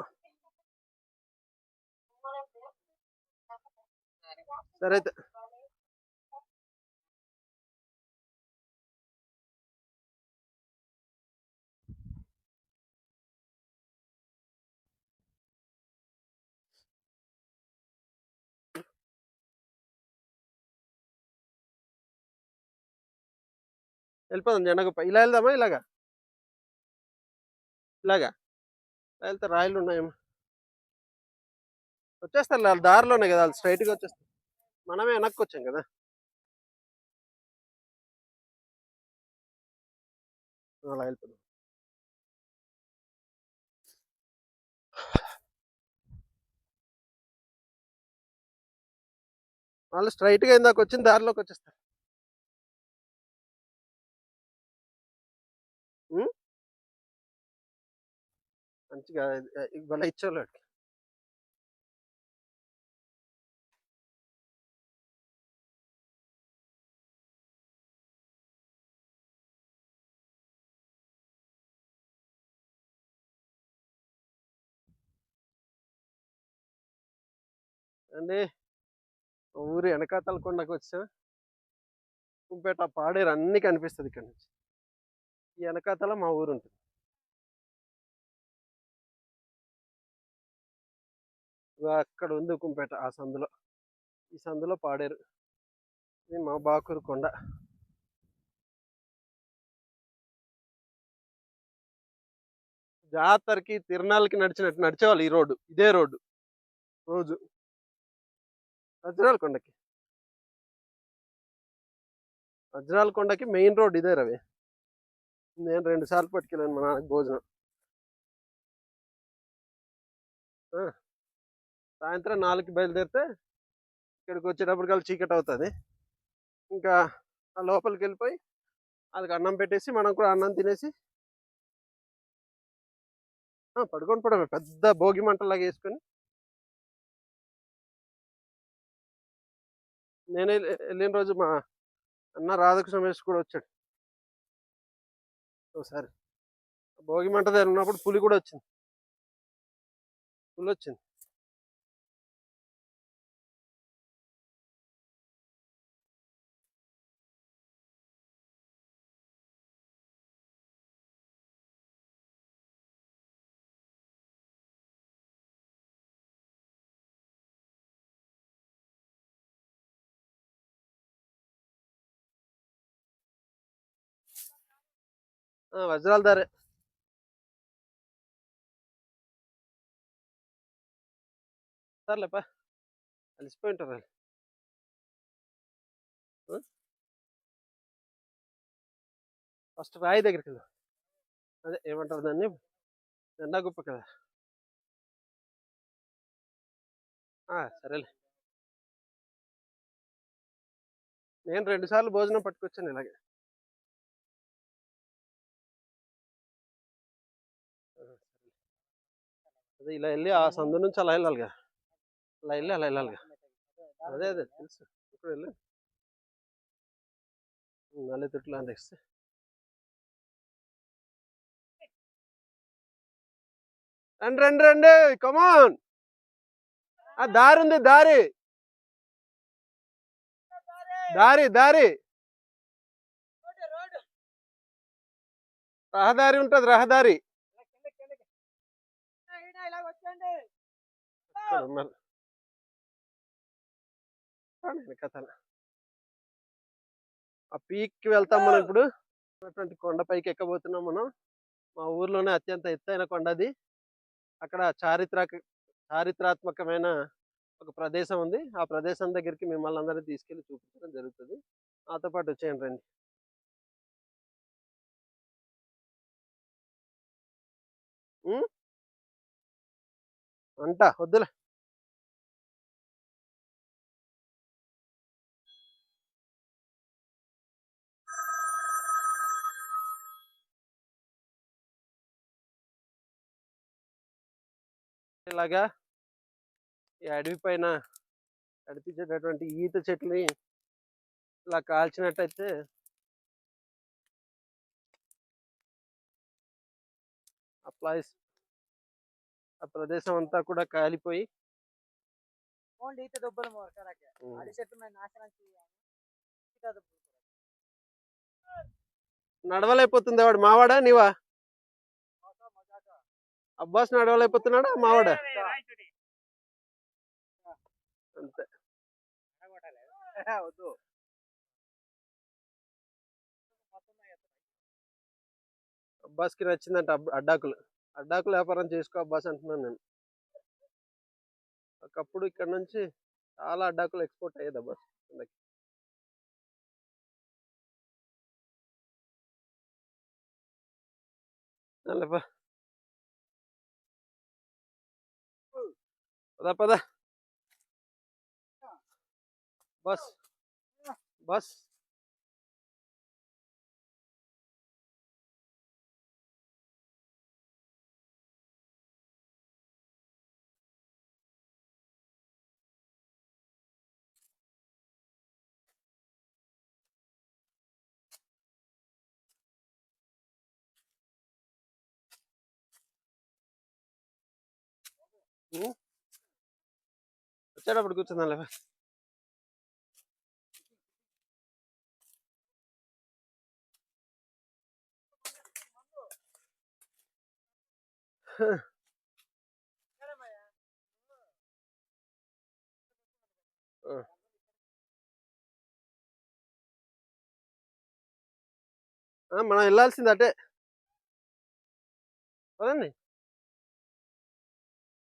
Speaker 1: సరే అయితే వెళ్ళిపోదాం జెండా గుప్ప. ఇలా వెళ్దామా ఇలాగా? ఇలాగా వెళ్తే రాయలు ఉన్నాయేమో. వచ్చేస్తారు దారిలోనే కదా, వాళ్ళు స్ట్రైట్గా వచ్చేస్తారు. మనమే వెనక్కి వచ్చాం కదా. అలా వెళ్ళిపోదాం. వాళ్ళు స్ట్రైట్గా ఇందాక వచ్చిన దారిలోకి వచ్చేస్తారు. ఉం? మంచిగా ఇవాళ ఇచ్చేవాళ్ళు. అండి ఊరు వెనకాతల కొండకు వచ్చా. కుంపేట పాడేరు అన్నీ కనిపిస్తుంది ఇక్కడ నుంచి. ఈ వెనకాతల మా ఊరు ఉంటుంది. అక్కడ ఉంది కుంపేట, ఆ సందులో. ఈ సందులో పాడేరు. ఇది మా బాకూరు కొండ. జాతరకి తిరునాళ్ళకి నడిచినట్టు నడిచేవాళ్ళు ఈ రోడ్డు, ఇదే రోడ్డు రోజు వజ్రాల కొండకి. వజ్రాల కొండకి మెయిన్ రోడ్ ఇదే రవి. నేను 2 సార్లు పట్టుకెళ్ళాను మా నాన్నకి భోజనం. సాయంత్రం 4కి బయలుదేరితే ఇక్కడికి వచ్చేటప్పటికల్లా చీకటి అవుతుంది. ఇంకా ఆ లోపలికి వెళ్ళిపోయి వాళ్ళకి అన్నం పెట్టేసి మనం కూడా అన్నం తినేసి పడుకొని పోవడమే. పెద్ద భోగి మంటలాగా వేసుకొని. నేను వెళ్ళిన రోజు మా అన్న రాధాకృష్ణ మేష్ కూడా వచ్చాడు ఒకసారి. భోగి మంట దగ్గర ఉన్నప్పుడు పులి కూడా వచ్చింది. పులి వచ్చింది. వజ్రాల దారే. సర్లేపా, అలసిపోయి ఉంటారు వాళ్ళు. ఫస్ట్ రాయి దగ్గరికి వెళ్దాం. అదే ఏమంటారు దాన్ని, జెండా గుప్ప కదా. సరేలే. నేను 2 సార్లు భోజనం పట్టుకొచ్చాను ఇలాగే. అదే ఇలా వెళ్ళి ఆ సందు నుంచి అలా వెళ్ళాలిగా. అలా వెళ్ళి అలా వెళ్ళాలిగా. అదే అదే తెలుసు. ఇప్పుడు వెళ్ళి నల్లి తుట్లు అని తెస్తే రండి రండి రండి, కమాన్. ఆ దారి ఉంది, దారి దారి దారి రహదారి ఉంటుంది, రహదారి. కథ ఆ పీక్కి వెళ్తాం మనం ఇప్పుడు. కొండపైకి ఎక్కబోతున్నాం మనం. మా ఊర్లోనే అత్యంత ఎత్తైన కొండ అది. అక్కడ చారిత్రాత్మకమైన ఒక ప్రదేశం ఉంది. ఆ ప్రదేశం దగ్గరికి మిమ్మల్ని అందరినీ తీసుకెళ్లి చూపించడం జరుగుతుంది. నాతో పాటు వచ్చేయండి రండి. అంట వద్దులే. ఇలాగా ఈ అడవి పైన కనిపించేటటువంటి ఈత చెట్లని ఇలా కాల్చినట్టయితే ఆ ప్రదేశం అంతా కూడా కాలిపోయి నడవలేకపోతుంది. వాడు మావాడా నీవా? అబ్బాస్ నడవలేకపోతున్నాడా మావాడా? అంతే. అబ్బాస్కి నచ్చిందంట అడ్డాకులు. అడ్డాకులు వ్యాపారం చేసుకో అబ్బాస్ అంటున్నాను నేను. ఒకప్పుడు ఇక్కడ నుంచి చాలా అడ్డాకులు ఎక్స్పోర్ట్ అయ్యేది అబ్బాస్. పద పద. బస్ బస్ వచ్చేటప్పుడు కూర్చుందాం లేవా. మనం వెళ్ళాల్సింది అటే. పదండి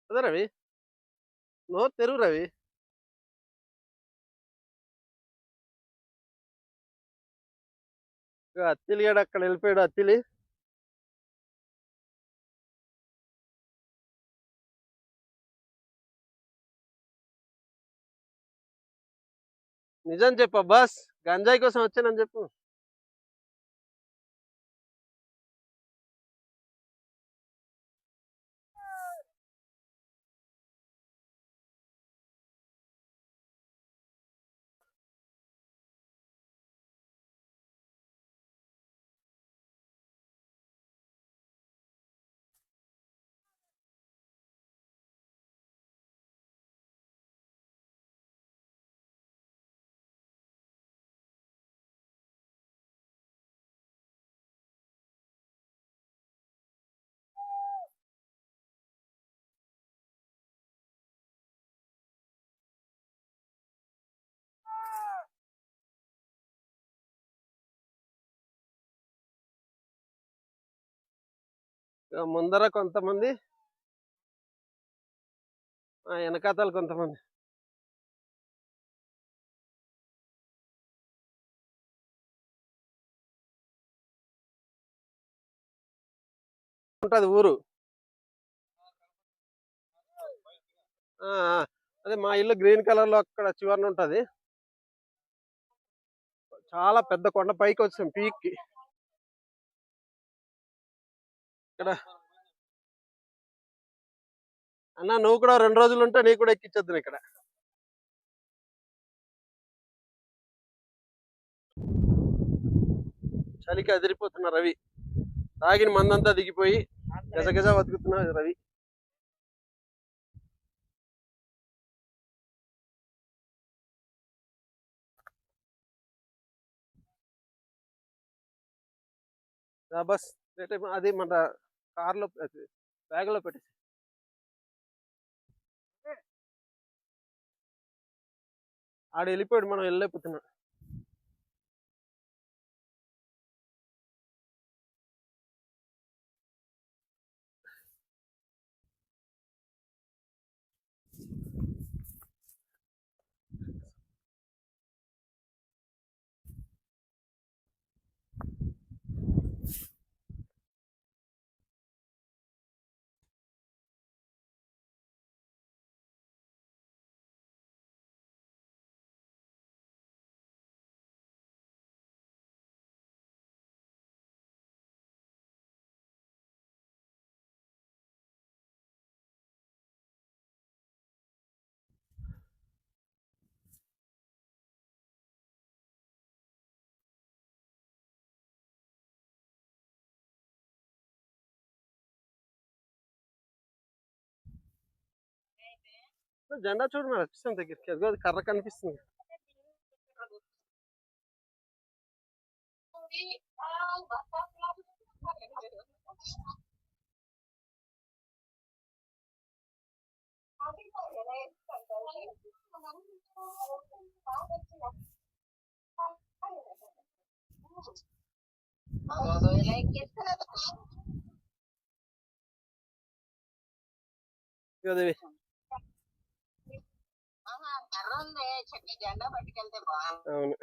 Speaker 1: పద రవి, నో తెరువు రవి. అత్తిలి గాడు అక్కడ వెళ్ళిపోయాడు. అత్తిలి నిజం చెప్పు అబ్బాస్, గంజాయి కోసం వచ్చానని చెప్పు. ముందర కొంతమంది, వెనకాతలు కొంతమంది. ఉంటది ఊరు. అదే మా ఇల్లు గ్రీన్ కలర్ లో అక్కడ చివరన ఉంటది. చాలా పెద్ద కొండ పైకి వచ్చాం, పీక్ కి. ఇక్కడ అన్న నువ్వు కూడా 2 రోజులు ఉంటే నీకు కూడా ఎక్కించొద్దు ఇక్కడ. చలికి అదిరిపోతున్నా రవి. తాగిన మందంతా దిగిపోయి గజగజ బతుకుతున్నా రవి. బస్ అది మన కార్లో బ్యాగ్ లో పెట్టేసి. ఆడ వెళ్ళిపోయాడు, మనం వెళ్ళలేకపోతున్నాం. జెండా చూడు మరి వచ్చింది దగ్గరికి. అదిగో అది కర్ర కనిపిస్తుంది. ఇదిగో అవును,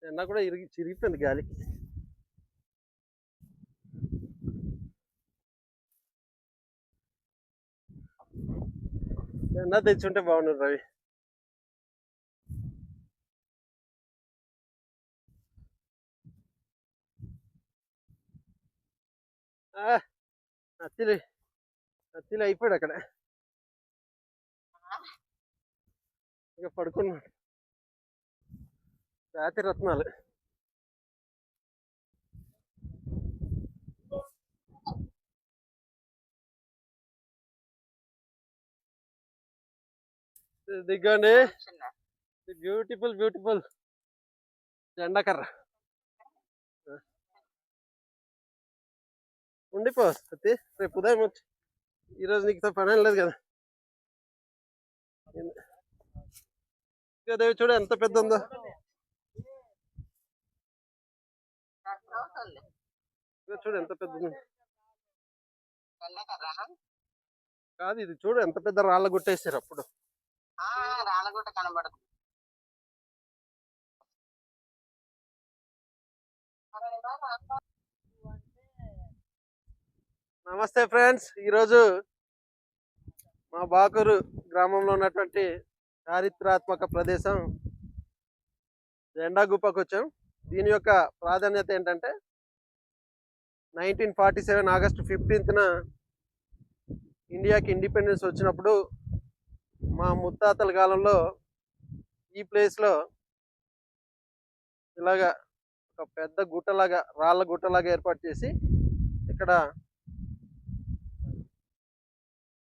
Speaker 1: జెండా కూడా చిరిగిపోయింది గాలికి. జెండా తెచ్చుంటే బాగుండు రవి. ఆ, అత్తిలి అత్తిలి అయిపోయాడు అక్కడ. ఇక పడుకున్నాడు. రాత్రి రత్నాలు. దిగ్గండి, బ్యూటిఫుల్ బ్యూటిఫుల్ జెండాకర్ర. ఉండిపో అత్తి, రేపు ఉదయం వచ్చి. ఈరోజు నీకు పని లేదు కదా. దేవి చూడు ఎంత పెద్ద ఉందో. చూడు ఎంత పెద్ద ఉంది. కాదు ఇది చూడు ఎంత పెద్ద రాళ్ళ గుట్టేసారు అప్పుడు.
Speaker 5: రాళ్ళగుట్ట కనబడుతుంది.
Speaker 1: నమస్తే ఫ్రెండ్స్, ఈరోజు మా బాకూరు గ్రామంలో ఉన్నటువంటి చారిత్రాత్మక ప్రదేశం జెండా గుప్పకు వచ్చాం. దీని యొక్క ప్రాధాన్యత ఏంటంటే 1947 ఆగస్టు 15న ఇండియాకి ఇండిపెండెన్స్ వచ్చినప్పుడు మా ముత్తాతల కాలంలో ఈ ప్లేస్లో ఇలాగా ఒక పెద్ద గుట్టలాగా, రాళ్ళ గుట్టలాగా ఏర్పాటు చేసి ఇక్కడ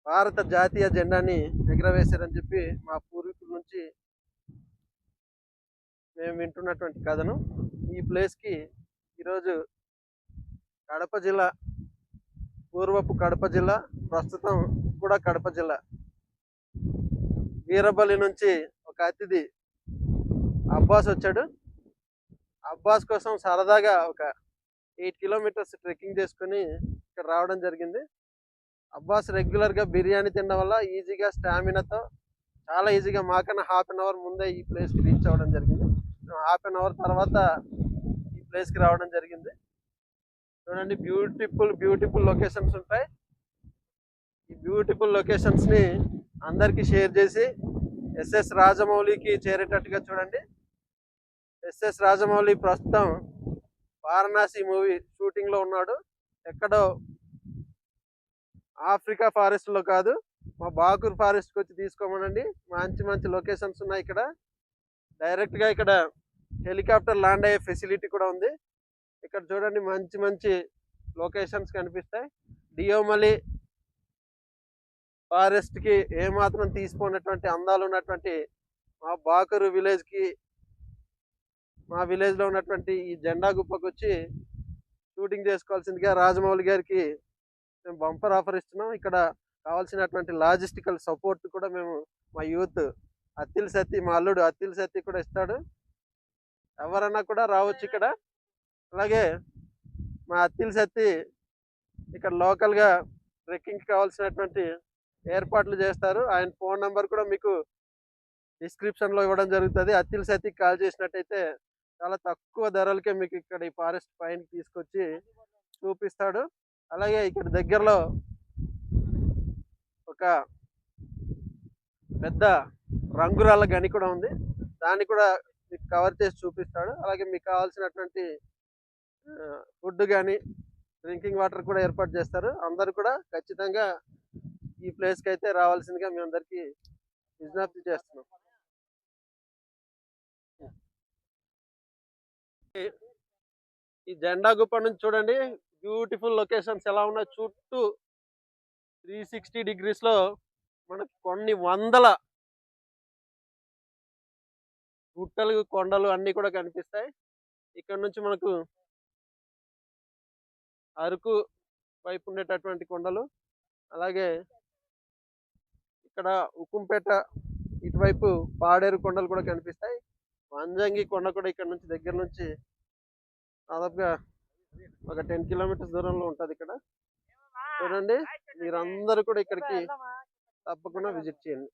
Speaker 1: భారత జాతీయ జెండాని ఎగరవేశారని చెప్పి మా పూర్వీకుల నుంచి మేము వింటున్నటువంటి కథను. ఈ ప్లేస్కి ఈరోజు కడప జిల్లా, పూర్వపు కడప జిల్లా, ప్రస్తుతం కూడా కడప జిల్లా, వీరబల్లి నుంచి ఒక అతిథి అబ్బాస్ వచ్చాడు. అబ్బాస్ కోసం సరదాగా ఒక 8 కిలోమీటర్స్ ట్రెక్కింగ్ చేసుకుని ఇక్కడ రావడం జరిగింది. అబ్బాస్ రెగ్యులర్గా బిర్యానీ తినడం వల్ల ఈజీగా స్టామినాతో చాలా ఈజీగా మాకన్నా హాఫ్ అన్ అవర్ ముందే ఈ ప్లేస్కి రీచ్ అవ్వడం జరిగింది. హాఫ్ అన్ అవర్ తర్వాత ఈ ప్లేస్కి రావడం జరిగింది. చూడండి, బ్యూటిఫుల్ బ్యూటిఫుల్ లొకేషన్స్ ఉంటాయి. ఈ బ్యూటిఫుల్ లొకేషన్స్ని అందరికీ షేర్ చేసి ఎస్ఎస్ రాజమౌళికి చేరేటట్టుగా చూడండి. ఎస్ఎస్ రాజమౌళి ప్రస్తుతం వారణాసి మూవీ షూటింగ్లో ఉన్నాడు. ఎక్కడో ఆఫ్రికా ఫారెస్ట్లో కాదు, మా బాకూర్ ఫారెస్ట్కి వచ్చి తీసుకోమనండి. మంచి మంచి లొకేషన్స్ ఉన్నాయి ఇక్కడ. డైరెక్ట్గా ఇక్కడ హెలికాప్టర్ ల్యాండ్ అయ్యే ఫెసిలిటీ కూడా ఉంది. ఇక్కడ చూడండి మంచి మంచి లొకేషన్స్ కనిపిస్తాయి. డియోమలి ఫారెస్ట్కి ఏమాత్రం తీసిపోయినటువంటి అందాలు ఉన్నటువంటి మా బాకూరు విలేజ్కి, మా విలేజ్లో ఉన్నటువంటి ఈ జెండా గుప్పకు వచ్చి షూటింగ్ చేసుకోవాల్సిందిగా రాజమౌళి గారికి మేము బంపర్ ఆఫర్ ఇస్తున్నాం. ఇక్కడ కావాల్సినటువంటి లాజిస్టికల్ సపోర్ట్ కూడా మేము మా యూత్ అత్తిలి సత్తి, మా అల్లుడు అత్తిలి సత్తి కూడా ఇస్తాడు. ఎవరన్నా కూడా రావచ్చు ఇక్కడ. అలాగే మా అత్తిలి సత్తి ఇక్కడ లోకల్గా ట్రెక్కింగ్కి కావాల్సినటువంటి ఏర్పాట్లు చేస్తారు. ఆయన ఫోన్ నెంబర్ కూడా మీకు డిస్క్రిప్షన్లో ఇవ్వడం జరుగుతుంది. అత్తిలి సత్తికి కాల్ చేసినట్టయితే చాలా తక్కువ ధరలకే మీకు ఇక్కడ ఈ ఫారెస్ట్ పైనకి తీసుకొచ్చి చూపిస్తాడు. అలాగే ఇక్కడ దగ్గరలో ఒక పెద్ద రంగురాళ్ళ గని కూడా ఉంది. దాన్ని కూడా మీకు కవర్ చేసి చూపిస్తాడు. అలాగే మీకు కావాల్సినటువంటి ఫుడ్ కానీ డ్రింకింగ్ వాటర్ కూడా ఏర్పాటు చేస్తారు. అందరూ కూడా ఖచ్చితంగా ఈ ప్లేస్కి అయితే రావాల్సిందిగా మీ అందరికీ విజ్ఞప్తి చేస్తున్నాం. ఈ జెండా గుప్ప నుంచి చూడండి బ్యూటిఫుల్ లొకేషన్స్ ఎలా ఉన్నాయి. చుట్టూ 360 డిగ్రీస్లో మనకు కొన్ని వందల గుట్టలు, కొండలు అన్నీ కూడా కనిపిస్తాయి. ఇక్కడ నుంచి మనకు అరకు వైపు ఉండేటటువంటి కొండలు, అలాగే ఇక్కడ ఉక్కుంపేట ఇటువైపు పాడేరు కొండలు కూడా కనిపిస్తాయి. వంజంగి కొండ కూడా ఇక్కడ నుంచి దగ్గర నుంచి దాదాపుగా ఒక 10 కిలోమీటర్స్ దూరంలో ఉంటుంది. ఇక్కడ చూడండి, మీరందరూ కూడా ఇక్కడికి తప్పకుండా విజిట్ చేయండి.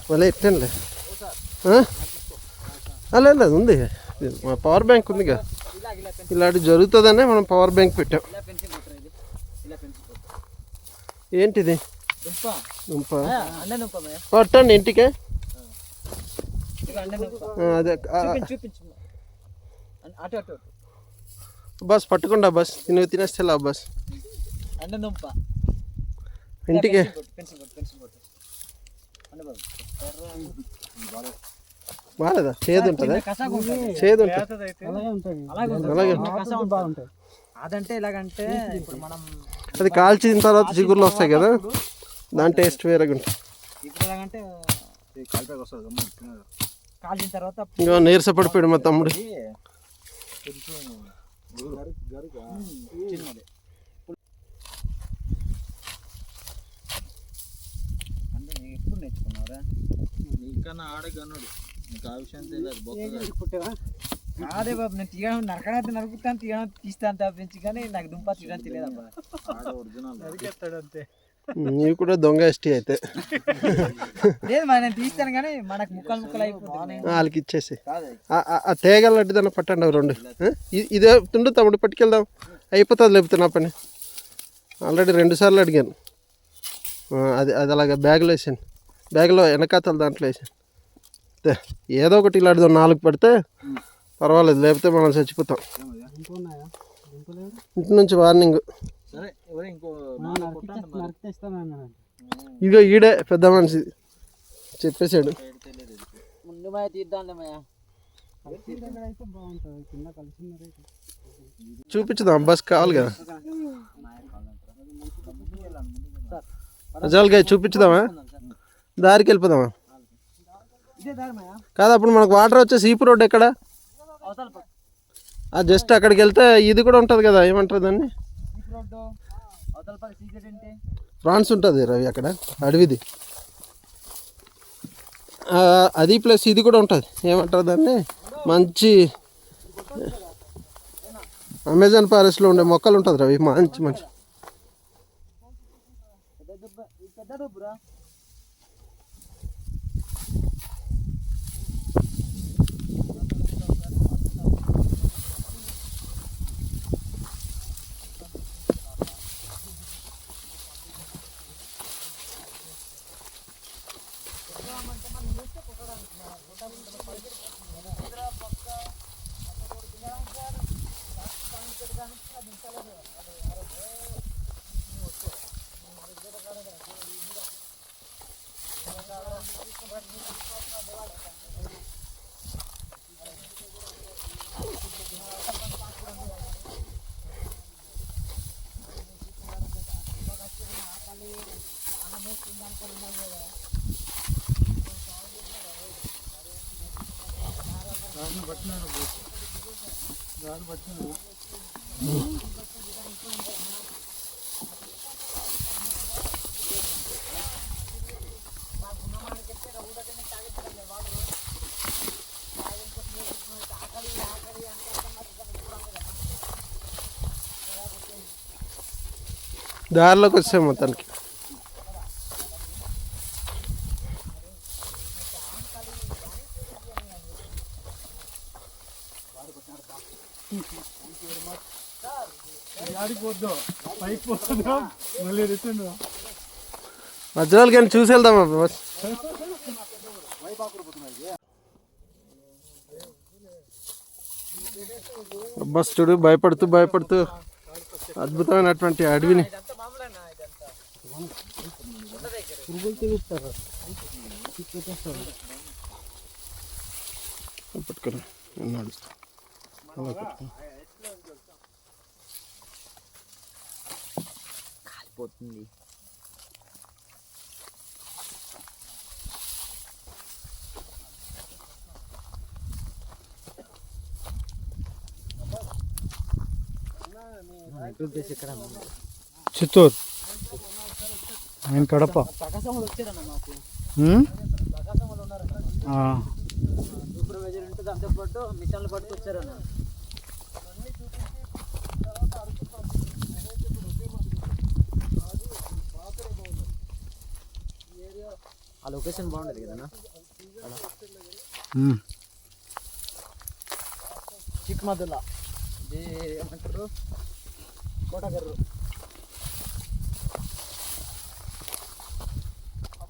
Speaker 1: మళ్ళీ ఎట్టండి లేదు ఉంది, మా పవర్ బ్యాంక్ ఉందిగా, ఇలాంటి జరుగుతుందనే మనం పవర్ బ్యాంక్ పెట్టాం. ఏంటిది దుంప పట్టండి ఇంటికే. అదే బస్ పట్టుకుండా బస్ నువ్వు తినేస్తే లా బస్ ఇంటికే. బాగాలేదా? చేదు ఉంటుందా? చేదు ఉంటుంది. అలాగే
Speaker 3: అదంటే ఎలాగంటే ఇప్పుడు మనం
Speaker 1: అది కాల్చిన తర్వాత చిగుర్లు వస్తాయి కదా, దాని టేస్ట్ వేరేగా ఉంటుంది.
Speaker 3: ఇప్పుడు ఎలాగంటే కాల్చిన తర్వాత
Speaker 1: ఇంకా నీరసపడిపోయాడు మా తమ్ముడు.
Speaker 3: ఎప్పుడు నేర్చుకున్నావురా?
Speaker 4: నీకన్నా ఆడగా అన్నాడు, నీకు ఆ విషయం తెలియదు.
Speaker 3: అదే బాబు, నేను తీయడం నరకడైతే నరుకుతాను, తీయడం తీస్తాను తప్పించి, కానీ నాకు దుంప తీయడం తెలియదు అబ్బా. నరికేస్తాడు అంతే.
Speaker 1: నీవు కూడా దొంగ ఎస్టీ అయితే.
Speaker 3: లేదు మరి నేను తీస్తాను, కానీ మనకు ముక్కలు ముక్కలు అయిపోతాయి.
Speaker 1: వాళ్ళకి ఇచ్చేసి ఆ తేగలు అడ్డుదన్న పట్టండి అవి రెండు. ఇదే తుండు తమ్ముడు పట్టుకెళ్దాం, అయిపోతుంది లేకపోతే నా పని. ఆల్రెడీ 2 సార్లు అడిగాను. అది అలాగే బ్యాగ్లో వేసాను, బ్యాగ్లో వెనకాతల దాంట్లో వేసాను. ఏదో ఒకటి ఇలాంటిదో 4 పడితే పర్వాలేదు, లేకపోతే మనం చచ్చిపోతాం. ఇంటి నుంచి వార్నింగ్. ఇగో ఈడే పెద్ద మనిషి చెప్పేశాడు. చూపించుదాం, బస్ కావాలి కదా. అజాల్గా చూపించుదామా? దారికి వెళ్ళిపోదామా? కాదు, అప్పుడు మనకు వాటర్ వచ్చే సీపు రోడ్ ఎక్కడ? జస్ట్ అక్కడికి వెళ్తే ఇది కూడా ఉంటుంది కదా, ఏమంటారు దాన్ని? ఫ్రాన్స్ ఉంటుంది రవి అక్కడ, అడవిది అది, ప్లస్ ఇది కూడా ఉంటుంది, ఏమంటారు దాన్ని? మంచి అమెజాన్ ఫారెస్ట్లో ఉండే మొక్కలు ఉంటుంది రవి, మంచి మంచి. దారిలోకి వచ్చాము మొత్తానికి. మధ్యలో కానీ చూసి వెళ్దామా బస్? బస్ చూడు, భయపడుతూ భయపడుతూ అద్భుతమైనటువంటి అడవిని పట్టుకుని నడుస్తా.
Speaker 3: కాలిపోతుంది.
Speaker 2: చిత్తూరు, నేను కడప.
Speaker 3: ప్రకాశంలో వచ్చారన్న మాకు, సూపర్వైజర్ ఉంటే దాంతో పాటు మిషన్లు పట్టుకొచ్చారన్న. ఆ లొకేషన్ బాగుండదు కదా చిక్మదుల్లా ఇది ఏమంటారు కోటగర్రు.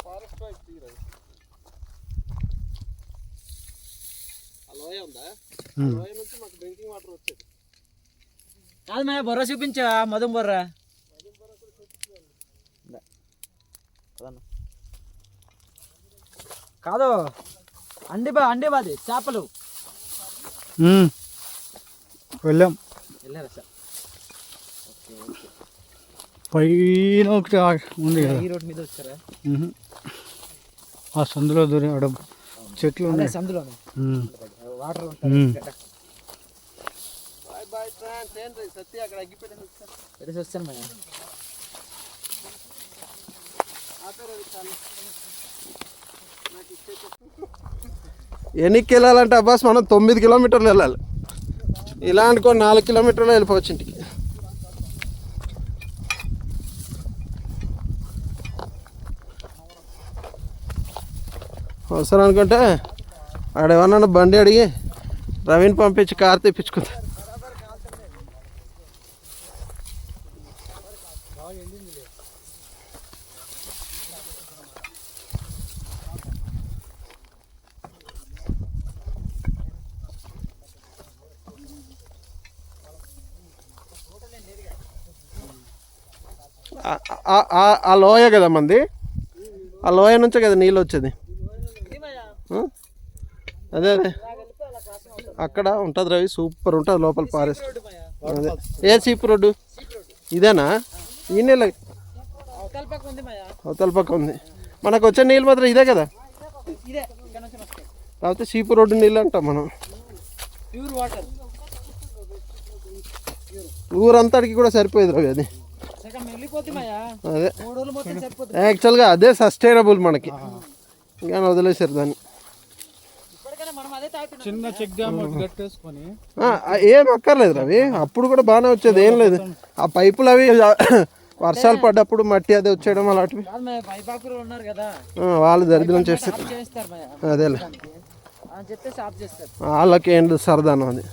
Speaker 1: ఫారెస్ట్ వైపు తీరా ఆ లోయ ఉందా, లోయ నుంచి మాకు డ్రింకింగ్ వాటర్ వచ్చేది.
Speaker 3: కాదు మా బొర్ర చూపించా, మధుం బొర్ర కాదు అండిబాది చేపలు
Speaker 2: వెళ్ళాం.
Speaker 3: వెళ్ళారా సార్?
Speaker 2: పైన ఒకటి ఉంది కదా,
Speaker 3: ఈ రోడ్ మీద వచ్చారా?
Speaker 2: ఆ సందులో దూరం అక్కడ చెట్లు ఉన్నాయి.
Speaker 3: సందులోనే వాటర్
Speaker 1: బాయ్ బాయ్ ఫ్రెండ్స్. ఏంటి సత్య అక్కడ అగ్గిపెట్టేసి
Speaker 3: వచ్చాను మా
Speaker 1: ఎన్నికి వెళ్ళాలంటే అబ్బాస్ మనం 9 కిలోమీటర్లు వెళ్ళాలి. ఇలా అనుకో 4 కిలోమీటర్లు వెళ్ళిపోవచ్చు ఇంటికి. అవసరం అనుకుంటే ఆడేమన్నా బండి అడిగి రవిని పంపించి కార్ తెప్పించుకుంటా. ఆ లోయ కదా మంది, ఆ లోయ నుంచే కదా నీళ్ళు వచ్చేది. అదే అదే అక్కడ ఉంటుంది రవి, సూపర్ ఉంటుంది లోపల ఫారెస్ట్. అదే ఏ సీప్ రోడ్డు ఇదేనా? ఈ నీళ్ళ అవతల పక్క ఉంది. మనకు వచ్చే నీళ్ళు మాత్రం ఇదే కదా, లేకపోతే సీపు రోడ్డు నీళ్ళు అంటాం మనం. ఊరంతటికి కూడా సరిపోయేది రవి అది. అదే యాక్చువల్గా అదే సస్టైనబుల్ మనకి, ఇంకా వదిలేసారు దాన్ని.
Speaker 2: చిన్న చెక్ డ్యామ్ కట్టేసుకొని
Speaker 1: ఏం అక్కర్లేదు రవి, అప్పుడు కూడా బాగానే వచ్చేది, ఏం లేదు. ఆ పైపులు అవి వర్షాలు పడ్డప్పుడు మట్టి అదే వచ్చేయడం అలాంటివి వాళ్ళు దరిద్రం చేస్తారు. అదేలే వాళ్ళకి ఏంటి సరదానం అది.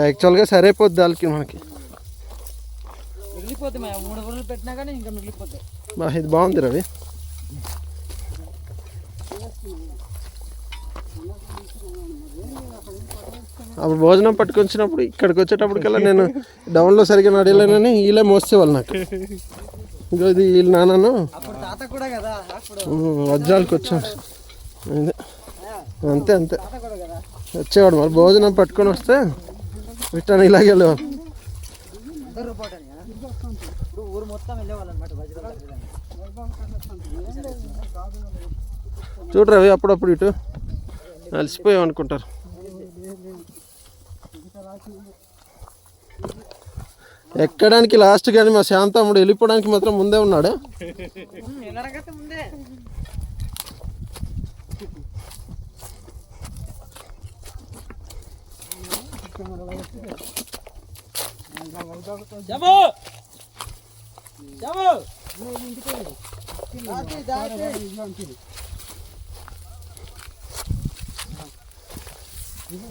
Speaker 1: యాక్చువల్గా సరిపోద్ది వాళ్ళకి మనకి. ఇది బాగుంది రవి. అప్పుడు భోజనం పట్టుకొచ్చినప్పుడు ఇక్కడికి వచ్చేటప్పటికల్లా నేను డౌన్లో సరిగ్గా నడలేనని వీళ్ళే మోసేవాళ్ళు నాకు. ఇంకా ఇది వీళ్ళు నాన్నను వజ్రాలకు వచ్చాను. అదే అంతే అంతే వచ్చేవాడు. మరి భోజనం పట్టుకొని వస్తే రిటర్న్ ఇలాగే వెళ్ళేవాడు. చూడు రవి, అప్పుడప్పుడు ఇటు అలసిపోయాం అనుకుంటారు. ఎక్కడానికి లాస్ట్ కానీ మా శాంతమ్ముడు వెళ్ళిపోవడానికి మాత్రం ముందే ఉన్నాడు.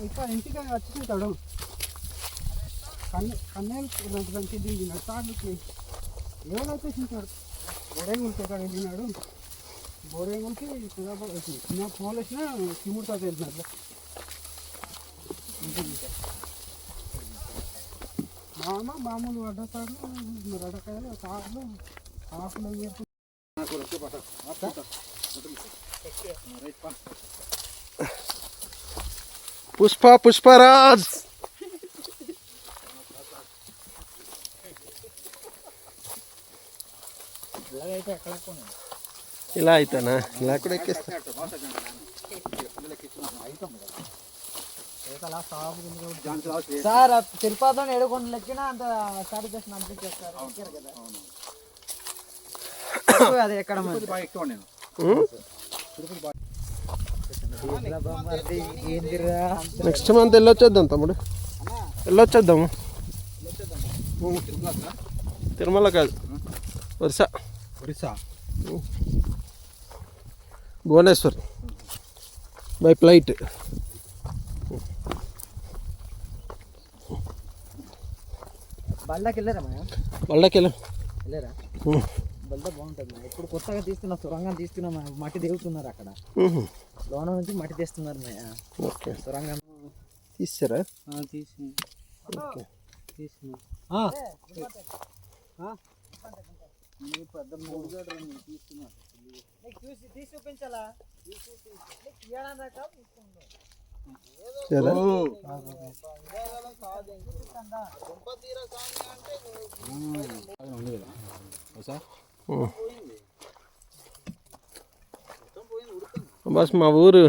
Speaker 4: ఇక్కడ ఇంటికి వచ్చింటాడు కన్నేళ్ళు దిగినాడు తాడుకి ఎవరైతే తింటాడు. బోరేంగులకి ఎక్కడ వెళ్ళినాడు, బోరేంగులకి చిన్న ఫోన్ వేసినా సిముడుతో వెళ్తున్నాడు. మామూలు వడ్డతాడు, రడకాయలు తాడులు ఆకులు
Speaker 1: పుష్పరాజ్ ఇలా అయితేనా? ఇలా కూడా ఎక్కేస్తా.
Speaker 3: సార్ తిరుపతి ఏడుకొండ లెక్కిన అంత సాటిస్ఫాక్షన్ అనిపించేస్తారు కదా. అది ఎక్కడ
Speaker 1: నెక్స్ట్ మంత్ వెళ్ళొచ్చేద్దాం తమ్ముడు, వెళ్ళొచ్చేద్దాము. తిరుమల కాదు, ఒరిస్సా.
Speaker 4: Orissa
Speaker 1: Bhubaneswar by flight.
Speaker 3: బళ్ళకి వెళ్ళారా
Speaker 1: వాళ్ళకి వెళ్ళాం.
Speaker 3: వెళ్ళారా? బళ్ళ బాగుంటుంది. ఇప్పుడు కొత్తగా తీస్తున్నా, సొరంగం తీస్తున్నా, మట్టి దిగుతున్నారు అక్కడ. లోన నుంచి మట్టి తీస్తున్నారు.
Speaker 1: ఓకే,
Speaker 3: సొరంగం
Speaker 1: తీసారా?
Speaker 3: తీసి చూపించాలా?
Speaker 1: బస్ మా ఊరు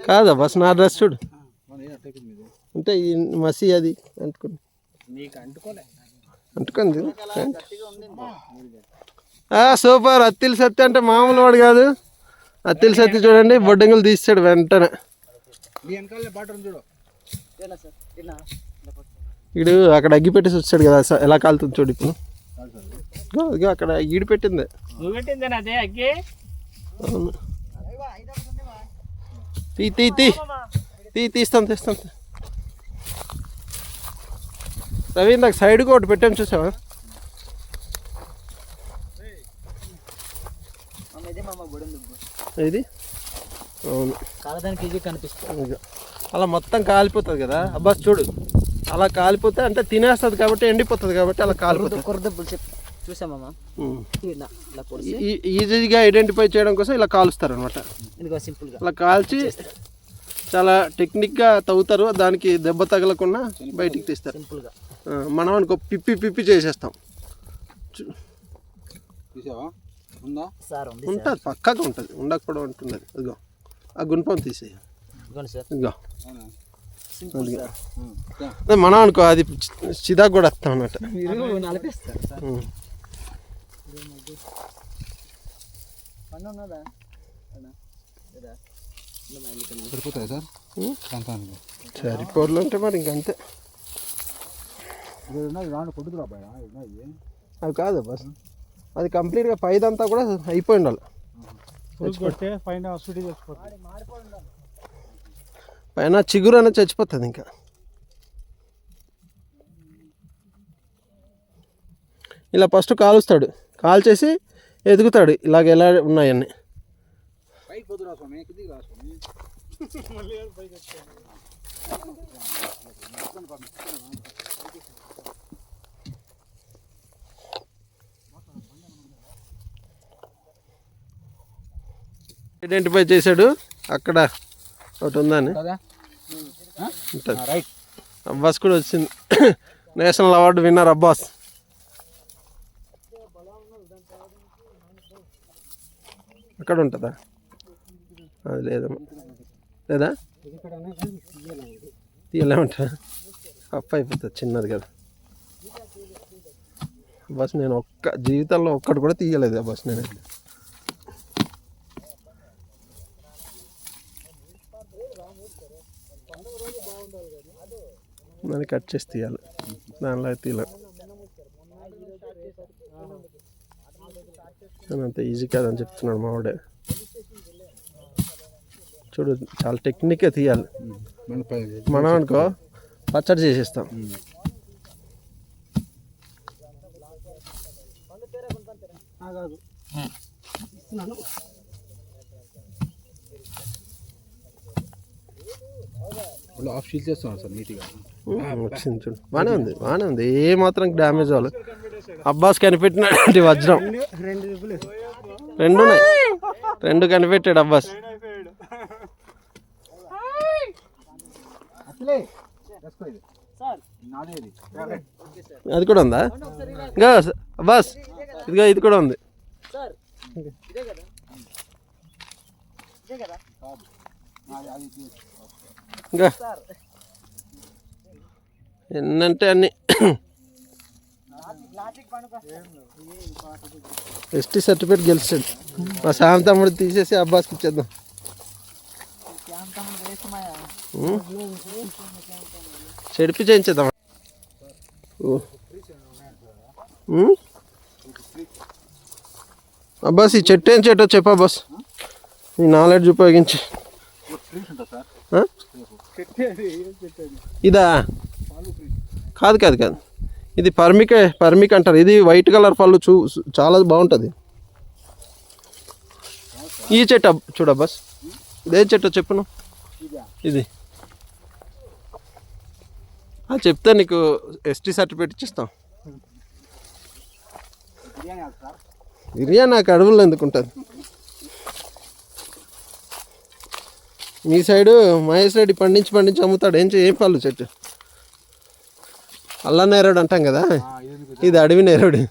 Speaker 1: కాదా బస్. నా డ్రెస్ చూడు అంటే ఈ మసి అది అంటుకుంది. అంటుకుంది. సూపర్. అత్తిలి సత్తి అంటే మామూలు వాడు కాదు. అత్తిలి సత్తి చూడండి, బొడ్డంగులు తీస్తాడు వెంటనే. వీడు అక్కడ అగ్గి పెట్టేసి వచ్చాడు కదా, ఎలా కాలుతుంది చూడు. ఇప్పుడు అక్కడ ఈడు పెట్టింది. అవును, తీస్తాను. రవి నాకు సైడ్కి ఒకటి పెట్టాను, చూసావా? ఇది అవును,
Speaker 3: కాలదానికి ఈజీ కనిపిస్తుంది.
Speaker 1: అలా మొత్తం కాలిపోతుంది కదా అబ్బాస్ చూడు. అలా కాలిపోతే అంటే తినేస్తుంది కాబట్టి, ఎండిపోతుంది కాబట్టి అలా కాలిపోతుంది.
Speaker 3: చూసామమ్మా,
Speaker 1: ఈజీగా ఐడెంటిఫై చేయడం కోసం ఇలా కాలుస్తారు అనమాట.
Speaker 3: సింపుల్గా
Speaker 1: అలా కాల్చి చాలా టెక్నిక్గా తవ్వుతారు. దానికి దెబ్బ తగలకుండా బయటికి తీస్తారు.
Speaker 3: సింపుల్గా
Speaker 1: మనం అనుకో పిప్పి చేసేస్తాం. ఉంటుంది, పక్కగా ఉంటుంది, ఉండకపోవడం ఉంటుంది. ఇదిగో ఆ గుణపం తీసేయ. ఇదిగో మనం అనుకో అది చిదాకు కూడా వస్తాం అన్నట్టు. సరిపోర్లు అంటే మరి ఇంకంతే. అది కాదు బస్, అది కంప్లీట్గా పైదంతా కూడా అయిపోయి ఉండాలి. పైన చిగురు అనేది చచ్చిపోతుంది. ఇంకా ఇలా ఫస్ట్ కాలుస్తాడు, కాల్చేసి ఎదుగుతాడు ఇలాగ ఎలా ఉన్నాయన్నీ. ఐడెంటిఫై చేశాడు అక్కడ ఒకటి ఉందని. ఉంటుంది. అబ్బాస్ కూడా వచ్చింది, నేషనల్ అవార్డు విన్నర్ అబ్బాస్. అక్కడ ఉంటుందా? అది లేదా తీయలేమంటా, అప్ప అయిపోతుంది, చిన్నది కదా. బస్ నేను జీవితంలో ఒక్కటి కూడా తీయలేదు బస్ నేను. దాన్ని కట్ చేసి తీయాలి, దానిలో తీయలేదు. అంత ఈజీ కాదని చెప్తున్నాడు మావాడే. చూడు చాలా టెక్నిక్గా తీయాలి. మనం అనుకో పచ్చడి చేసేస్తాం. వచ్చింది చూడు, బాగానే ఉంది. ఏ మాత్రం డ్యామేజ్ అవ్వాలి. అబ్బాస్ కనిపెట్టినటువంటి వజ్రం. రెండు కనిపెట్టాడు అబ్బాస్. అది కూడా ఉందా? ఇంకా అబ్బాస్ ఇదిగో ఇది కూడా ఉంది. ఇంకా ఎన్నంటే అన్ని. ఎస్టీ సర్టిఫికేట్ గెలిచాడు. మా సాయం తమ్ముడు తీసేసి అబ్బాస్కి ఇచ్చేద్దాం. చెడిపి చేయించేద్దాం. అబ్బాస్ ఈ చెట్టు ఏం చెట్టో చెప్పా బాస్, నీ నాలెడ్జ్ ఉపయోగించి. ఇదా? కాదు కాదు కాదు, ఇది పర్మిక్ అంటారు. ఇది వైట్ కలర్ పళ్ళు చాలా బాగుంటుంది. ఈ చెట్టు చూడ బస్, ఇదే చెట్టు చెప్పును. ఇది చెప్తే నీకు ఎస్టీ సర్టిఫికేట్ ఇచ్చిస్తాం. బిర్యానీ నాకు అడవుల్లో ఎందుకు ఉంటుంది? మీ సైడు మహేష్ రెడ్డి పండించి అమ్ముతాడు. ఏం పళ్ళు చెట్టు? అల్ల నేరేడు అంటాం కదా, ఇది అడవి నేరేడు.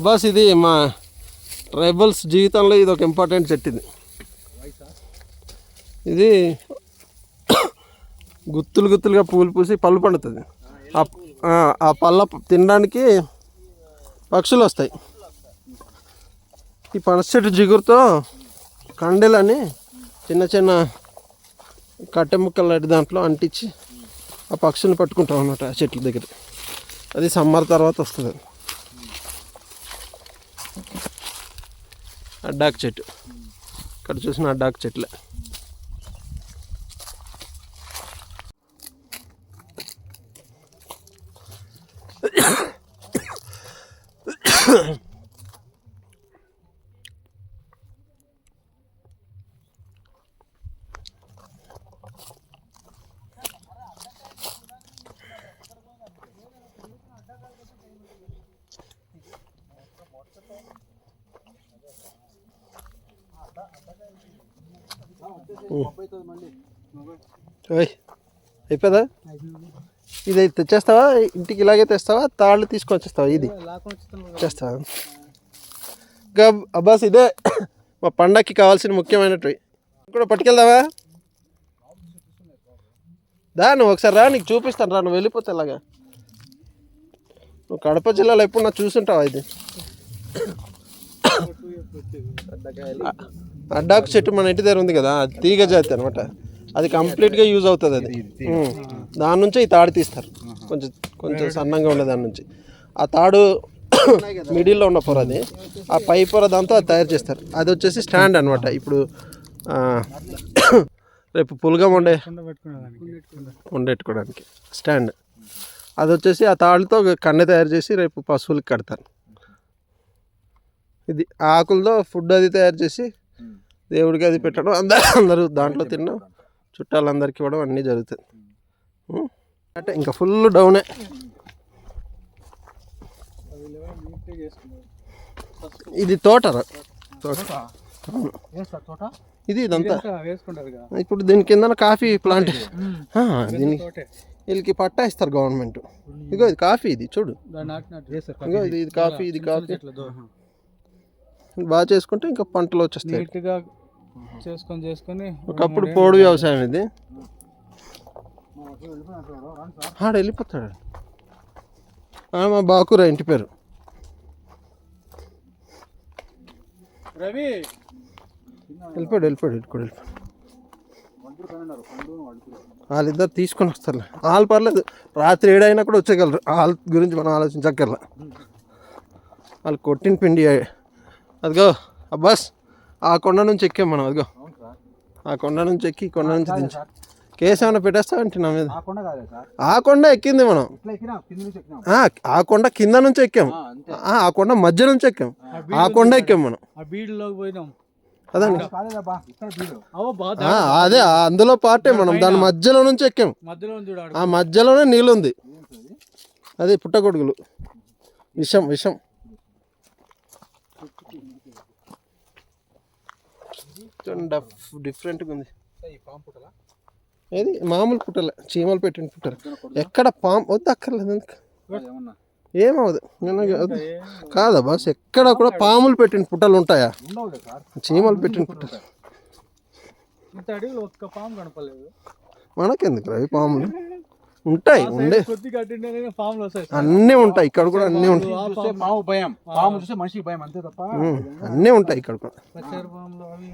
Speaker 1: బాస్ ఇది మా ట్రైబల్స్ జీవితంలో ఇది ఒక ఇంపార్టెంట్ చెట్టు. ఇది గుత్తులుగా పూలు పూసి పళ్ళు పండుతుంది. ఆ పళ్ళ తినడానికి పక్షులు వస్తాయి. ఈ పనస చెట్టు జిగురుతో కండెలని చిన్న కట్టె ముక్కలు దాంట్లో అంటించి ఆ పక్షులను పట్టుకుంటాం అన్నమాట ఆ చెట్ల దగ్గర. అది సమ్మర్ తర్వాత వస్తుంది. అడ్డాకు చెట్టు, ఇక్కడ చూసిన అడ్డాకు చెట్లే. అయిపోదా? ఇది తెచ్చేస్తావా ఇంటికి? ఇలాగే తెస్తావా? తాళ్ళు తీసుకొని వచ్చేస్తావా? ఇది చేస్తావా? ఇంకా అబ్బాస్ ఇదే మా పండక్కి కావాల్సిన ముఖ్యమైనవి కూడా పట్టుకెళ్దావా? నువ్వు ఒకసారి రా, నీకు చూపిస్తాను రా. నువ్వు వెళ్ళిపోతే ఇలాగా. నువ్వు కడప జిల్లాలో ఎప్పుడు నాకు చూసుంటావా? ఇది అడ్డాకు చెట్టు మన ఇంటి దగ్గర ఉంది కదా, అది తీగ జాతి అనమాట. అది కంప్లీట్గా యూజ్ అవుతుంది. అది దాని నుంచే ఈ తాడు తీస్తారు, కొంచెం సన్నంగా ఉండే దాని నుంచి. ఆ తాడు మిడిల్లో ఉన్న పొర, అది ఆ పై పొర దాంతో అది తయారు చేస్తారు. అది వచ్చేసి స్టాండ్ అనమాట. ఇప్పుడు రేపు పుల్గా వండెట్టుకోవడానికి స్టాండ్. అది వచ్చేసి ఆ తాడుతో కన్నె తయారు చేసి రేపు పశువులకి కడతారు. ఇది ఆకులతో ఫుడ్ అది తయారు చేసి దేవుడికి అది పెట్టడం, అందరూ దాంట్లో తినడం, చుట్టాలందరికీ ఇవ్వడం అన్నీ జరుగుతుంది. అంటే ఇంకా ఫుల్ డౌనే. ఇది తోట. ఇది ఇదంతా ఇప్పుడు దీని కింద కాఫీ ప్లాంట్. వీళ్ళకి పట్టా ఇస్తారు గవర్నమెంట్. ఇగో ఇది కాఫీ, ఇది చూడు. ఇగో ఇది కాఫీ, ఇది కాఫీ బాగా చేసుకుంటే ఇంకా పంటలు వచ్చేస్తాయి. ఒకప్పుడు పోడు వ్యవసాయం ఇది. వెళ్ళిపోతాడు. మా బాకురా ఇంటి పేరు. వెళ్ళిపోయాడు. వాళ్ళిద్దరు తీసుకొని వస్తారు. వాళ్ళు పర్లేదు, రాత్రి 7 అయినా కూడా వచ్చేయగలరు. వాళ్ళ గురించి మనం ఆలోచించక్కర్లా. వాళ్ళు కొట్టిన పిండి. అదిగో అబ్బాస్, ఆ కొండ నుంచి ఎక్కాం మనం. అదిగో ఆ కొండ నుంచి ఎక్కి కొండ నుంచి దించి కేసు ఏమైనా పెట్టేస్తావంటే నా మీద. ఆ కొండ ఎక్కింది మనం. ఆ కొండ కింద నుంచి ఎక్కాం, ఆ కొండ మధ్య నుంచి ఎక్కాం, ఆ కొండ ఎక్కాం మనం. అదండి, అదే అందులో పార్టే మనం. దాని మధ్యలో నుంచి ఎక్కాం. ఆ మధ్యలోనే నీళ్ళుంది. అదే పుట్టగొడుగులు, విషం. డిఫరెంట్గా ఉంది. ఏది మామూలు పుట్టలే, చీమలు పెట్టిన పుట్టలు. ఎక్కడ పాము వద్దు, అక్కర్లేదు. ఏమవుదు కాదా బాస్, ఎక్కడ కూడా పాములు పెట్టిన పుట్టలు ఉంటాయా?
Speaker 2: ఉండవులే సార్,
Speaker 1: చీమలు పెట్టిన పుట్టలు
Speaker 2: ఇంత అడవిలో ఒక్క పాము కనపడలేదు.
Speaker 1: మనకెందుకు రవి పాములు ఉంటాయి, ఉండే
Speaker 2: కొద్ది కట్టిండే పాములు వస్తాయి.
Speaker 1: అన్నీ ఉంటాయి ఇక్కడ కూడా, అన్నీ ఉంటాయి.
Speaker 4: చూస్తే పాము భయం, పాము చూస్తే మనిషికి భయం అంతే తప్ప
Speaker 1: అన్నీ ఉంటాయి ఇక్కడ కూడా.
Speaker 2: పచ్చారు పాములు అవి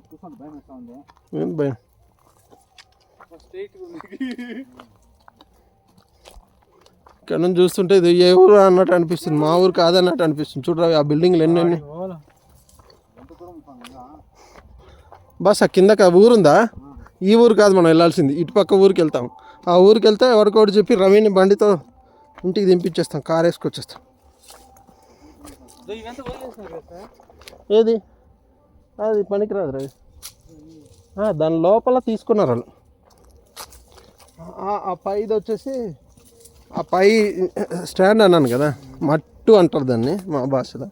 Speaker 4: చూస్తాను భయం వేస్తా ఉంది.
Speaker 1: ఏం భయం?
Speaker 2: స్ట్రైట్ ఉంది.
Speaker 1: ఇక్కడ నుంచి చూస్తుంటే ఇది ఏ ఊరు అన్నట్టు అనిపిస్తుంది, మా ఊరు కాదన్నట్టు అనిపిస్తుంది. చూడరా ఆ బిల్డింగ్లు ఎన్ని
Speaker 2: ఓలా.
Speaker 1: బస్ ఆ కిందకి ఆ ఊరుందా, ఈ ఊరు కాదు మనం వెళ్ళాల్సింది, ఇటు పక్క ఊరికి వెళ్తాం. ఆ ఊరికి వెళ్తే ఎవరికొకటి చెప్పి రవిని బండితో ఇంటికి దింపించేస్తాం, కార్ వేసుకొచ్చేస్తాం.
Speaker 2: ఇవంతా వదిలేసినారు కదా సార్.
Speaker 1: ఏది అది పనికిరాదు రవి, దాని లోపల తీసుకున్నారు వాళ్ళు. ఆ పైది వచ్చేసి ఆ పై స్టాండ్ అన్నాను కదా, మట్టు అంటారు దాన్ని మా భాషలో.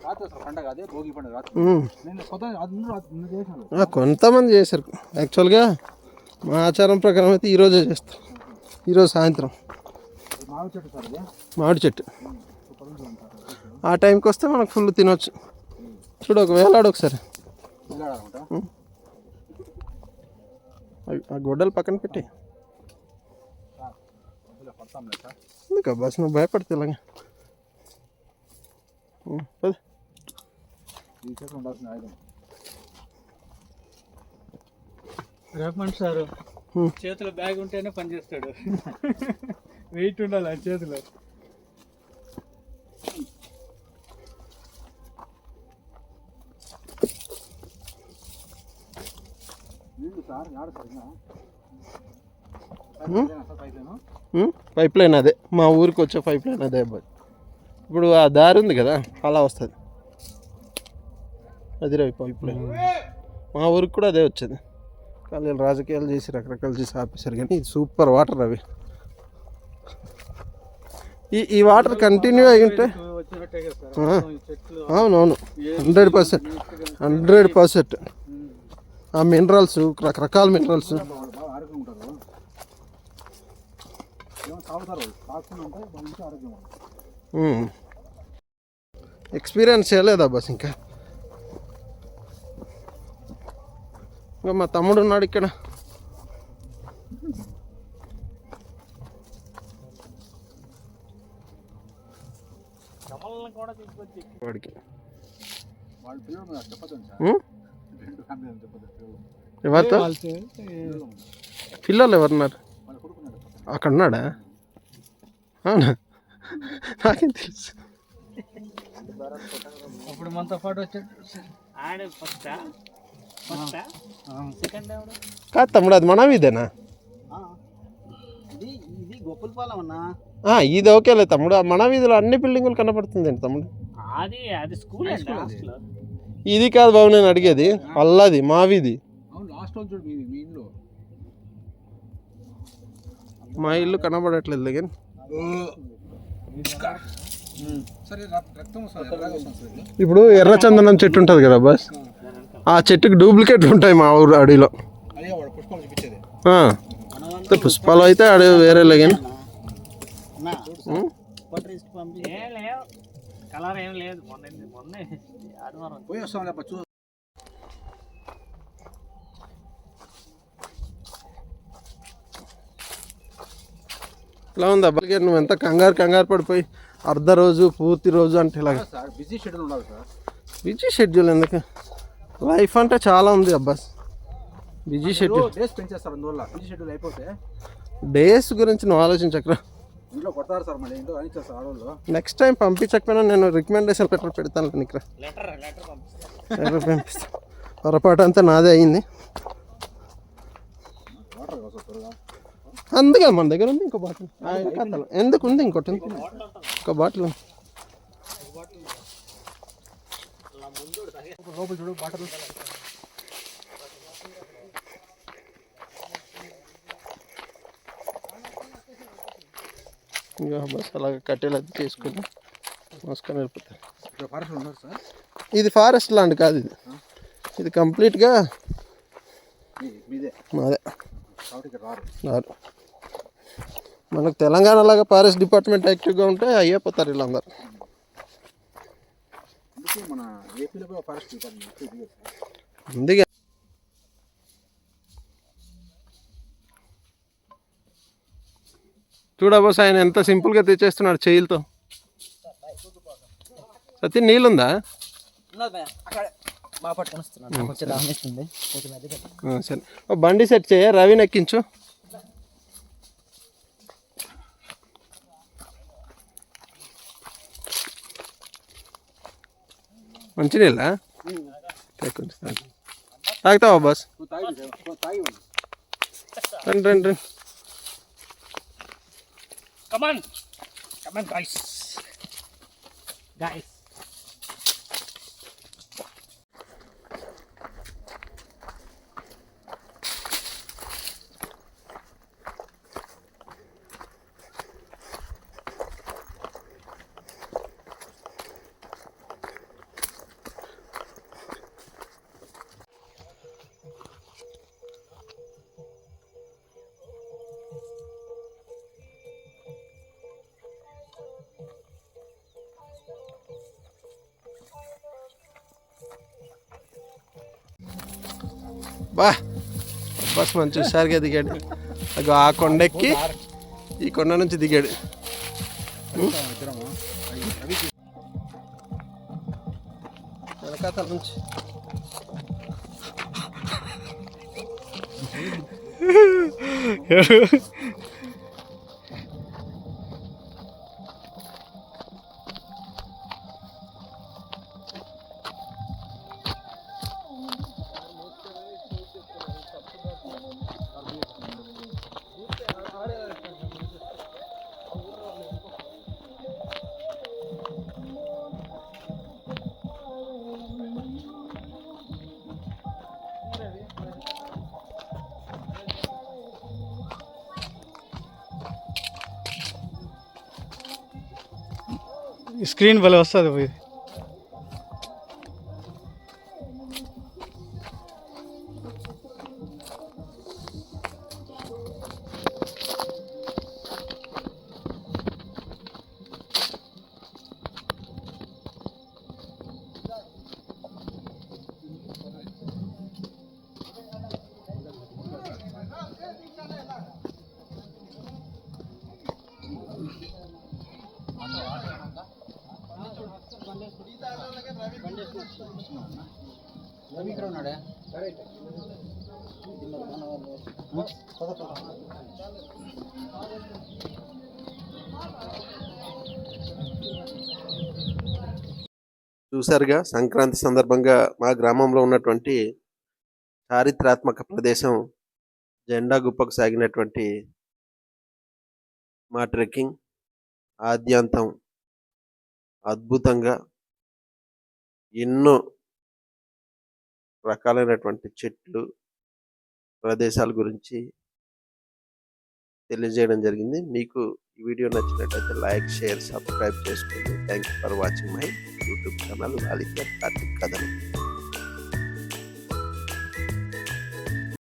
Speaker 4: రాత్రి అసలు పండగ అదే భోగి పండుగ రాత్రి. నేను కొత్త అందరూ చేశాను.
Speaker 1: కొంతమంది చేశారు. యాక్చువల్గా మా ఆచారం ప్రకారం అయితే ఈరోజే చేస్తాం, ఈరోజు సాయంత్రం.
Speaker 4: మామిడి చెట్టు సార్ అది.
Speaker 1: మామిడి చెట్టు ఆ టైంకి వస్తే మనకు ఫుల్ తినొచ్చు. చూడు ఒక వేలాడు ఒకసారి,
Speaker 4: వెళ్ళాడనుకుంటా.
Speaker 1: ఆ గొడ్డలు పక్కన పెట్టి.
Speaker 4: పడతాంలే సార్.
Speaker 1: ఎందుకు బస్ నువ్వు భయపడితే ఇలాగే. పది
Speaker 4: ఈ చేతిలో ఉండాల్సిన ఆయుధం.
Speaker 2: రేపండి సార్, చేతిలో బ్యాగ్ ఉంటేనే పనిచేస్తాడు. వెయిట్ ఉండాలి ఆ చేతిలో.
Speaker 4: నీళ్ళు సార్ ఆడ సార్
Speaker 1: పైప్ లైన్ అదే, మా ఊరికి వచ్చే పైప్ లైన్ అదే అబ్బాయి. ఇప్పుడు ఆ దారి ఉంది కదా, అలా వస్తుంది అది రవి పైప్ లైన్. మా ఊరికి కూడా అదే వచ్చేది, కానీ వీళ్ళు రాజకీయాలు చేసి రకరకాలు చేసి ఆపేశారు. కానీ ఇది సూపర్ వాటర్ అవి. ఈ వాటర్ కంటిన్యూ అయి ఉంటే
Speaker 2: వచ్చినట్టే కదా సార్ ఈ చెట్లు.
Speaker 1: అవునవును, 100%, 100%. ఆ మినరల్స్, రకరకాల మినరల్స్.
Speaker 4: బాగా ఆరోగ్యం ఉంటారు. ఏమో తాగుతారు, తాగుతూనే ఉంటే మంచి ఆరోగ్యం ఉంటుంది.
Speaker 1: ఎక్స్పీరియన్స్ చేయలేదా బస్ ఇంకా మా తమ్ముడు ఉన్నాడు ఇక్కడ. వాడికి
Speaker 4: వాళ్ళ పిల్లలు చెప్పదు సార్.
Speaker 1: ఎవరితో పిల్లలు ఎవరున్నారు?
Speaker 4: వాళ్ళు కొడుకున్నాడు
Speaker 1: అక్కడ ఉన్నాడా? అవునా, నాకేం తెలుసు.
Speaker 2: అప్పుడు మనతో పాటు వచ్చాడు.
Speaker 1: కాదు తమ్ముడు, అది మన వీధేనా?
Speaker 4: ఇది ఇది గొప్పలపాలెం అన్నా.
Speaker 1: ఇది ఓకేలే తమ్ముడు, ఆ మన వీధిలో అన్ని బిల్డింగులు కనపడుతుంది ఏంటి తమ్ముడు?
Speaker 3: అది స్కూల్
Speaker 1: ఇది కాదు బాబు నేను అడిగేది, అల్లది మా వీధి.
Speaker 4: అవును లాస్ట్ రోజు చూడు మీ ఇల్లు.
Speaker 1: మా ఇల్లు కనబడట్లేదు కానీ
Speaker 4: సరే రక్తం వస్తుంది.
Speaker 1: ఇప్పుడు ఎర్రచందనం చెట్టు ఉంటుంది కదా బస్, ఆ చెట్టుకి డూప్లికేట్లు ఉంటాయి మా ఊరు అడవిలో.
Speaker 4: అదే వాడు పుష్పాలు చూపించేది.
Speaker 1: పుష్పాలు అయితే అడవి వేరేలే కానీ
Speaker 3: కలర్ ఏం లేదు. మొన్న ఆదివారం
Speaker 4: పోయి వస్తాం లేప చూ.
Speaker 1: ఇలా ఉందా బలిగే? నువ్వు ఎంత కంగారు పడిపోయి అర్ధ రోజు పూర్తి రోజు అంటే ఇలాగ.
Speaker 4: సార్ బిజీ షెడ్యూల్ ఉండాలి సార్.
Speaker 1: బిజీ షెడ్యూల్ ఎందుకు? లైఫ్ అంటే చాలా ఉంది అబ్బాస్. బిజీ షెడ్యూల్
Speaker 4: డేస్ పెంచేస్తారు, అందువల్ల బిజీ షెడ్యూల్ అయిపోతే.
Speaker 1: డేస్ గురించి నువ్వు ఆలోచించకరా,
Speaker 4: ఇంట్లో కొడతారు సార్, మళ్ళీ ఇంట్లో అని చేస్తారు ఆడవాళ్ళు.
Speaker 1: నెక్స్ట్ టైం పంపించకపోయినా నేను రికమెండేషన్ లెటర్ పెడతాను నీకు. లెటర్ పంపిస్తాను. పొరపాటు అంతా నాదే అయింది.
Speaker 4: వాటర్ కోసం త్వరగా.
Speaker 1: అందుకే మన దగ్గర ఉంది ఇంకో బాటిల్. ఎందుకు ఉంది ఇంకోటి, ఇంకో బాటిల్ ఉంది.
Speaker 4: లోపల చూడు బాటలు.
Speaker 1: ఇంకా బస్ అలాగ కట్టెలు అది తీసుకుని మోసుకొని వెళ్ళిపోతారు.
Speaker 4: ఇక్కడ ఫారెస్ట్ ఉన్నారు సార్.
Speaker 1: ఇది ఫారెస్ట్ ల్యాండ్ కాదు, ఇది కంప్లీట్గా
Speaker 4: మీదే
Speaker 1: మాదే.
Speaker 4: కాబట్టి ఇక్కడ రారు.
Speaker 1: రారు. మనకు తెలంగాణలాగా ఫారెస్ట్ డిపార్ట్మెంట్ యాక్టివ్గా ఉంటే అయ్యిపోతారు వీళ్ళందరూ.
Speaker 4: అందుకే మన ఏపీలో కూడా ఫారెస్ట్ డిపార్ట్మెంట్
Speaker 1: అందుకే చూడబోస్ ఆయన ఎంత సింపుల్గా తెచ్చేస్తున్నాడు చేయిలతో. సత్య నీళ్ళుందా? సరే ఓ బండి సెట్ చేయ, రవిని ఎక్కించు. మంచి నీళ్ళ తాగుతావా బస్? రండి రండి రండి.
Speaker 3: Come on guys.
Speaker 1: బా బస్ మంచి హుషారుగా దిగాడు. అగో ఆ కొండెక్కి ఈ కొండ నుంచి దిగాడు. వెనకాతల నుంచి
Speaker 2: స్క్రీన్ భలే వస్తుంది పోయి.
Speaker 4: రవి ఇక్కడ ఉన్నాడా?
Speaker 1: చూసారుగా, సంక్రాంతి సందర్భంగా మా గ్రామంలో ఉన్నటువంటి చారిత్రాత్మక ప్రదేశం జెండా గుప్పకు సాగినటువంటి మా ట్రెక్కింగ్ ఆద్యాంతం అద్భుతంగా ఎన్నో రకాలైనటువంటి చెట్లు ప్రదేశాల గురించి తెలియజేయడం జరిగింది. మీకు ఈ వీడియో నచ్చినట్లయితే లైక్, షేర్, సబ్స్క్రైబ్ చేసుకోండి. Thank you for watching my YouTube channel Aditya Karthik కథలు.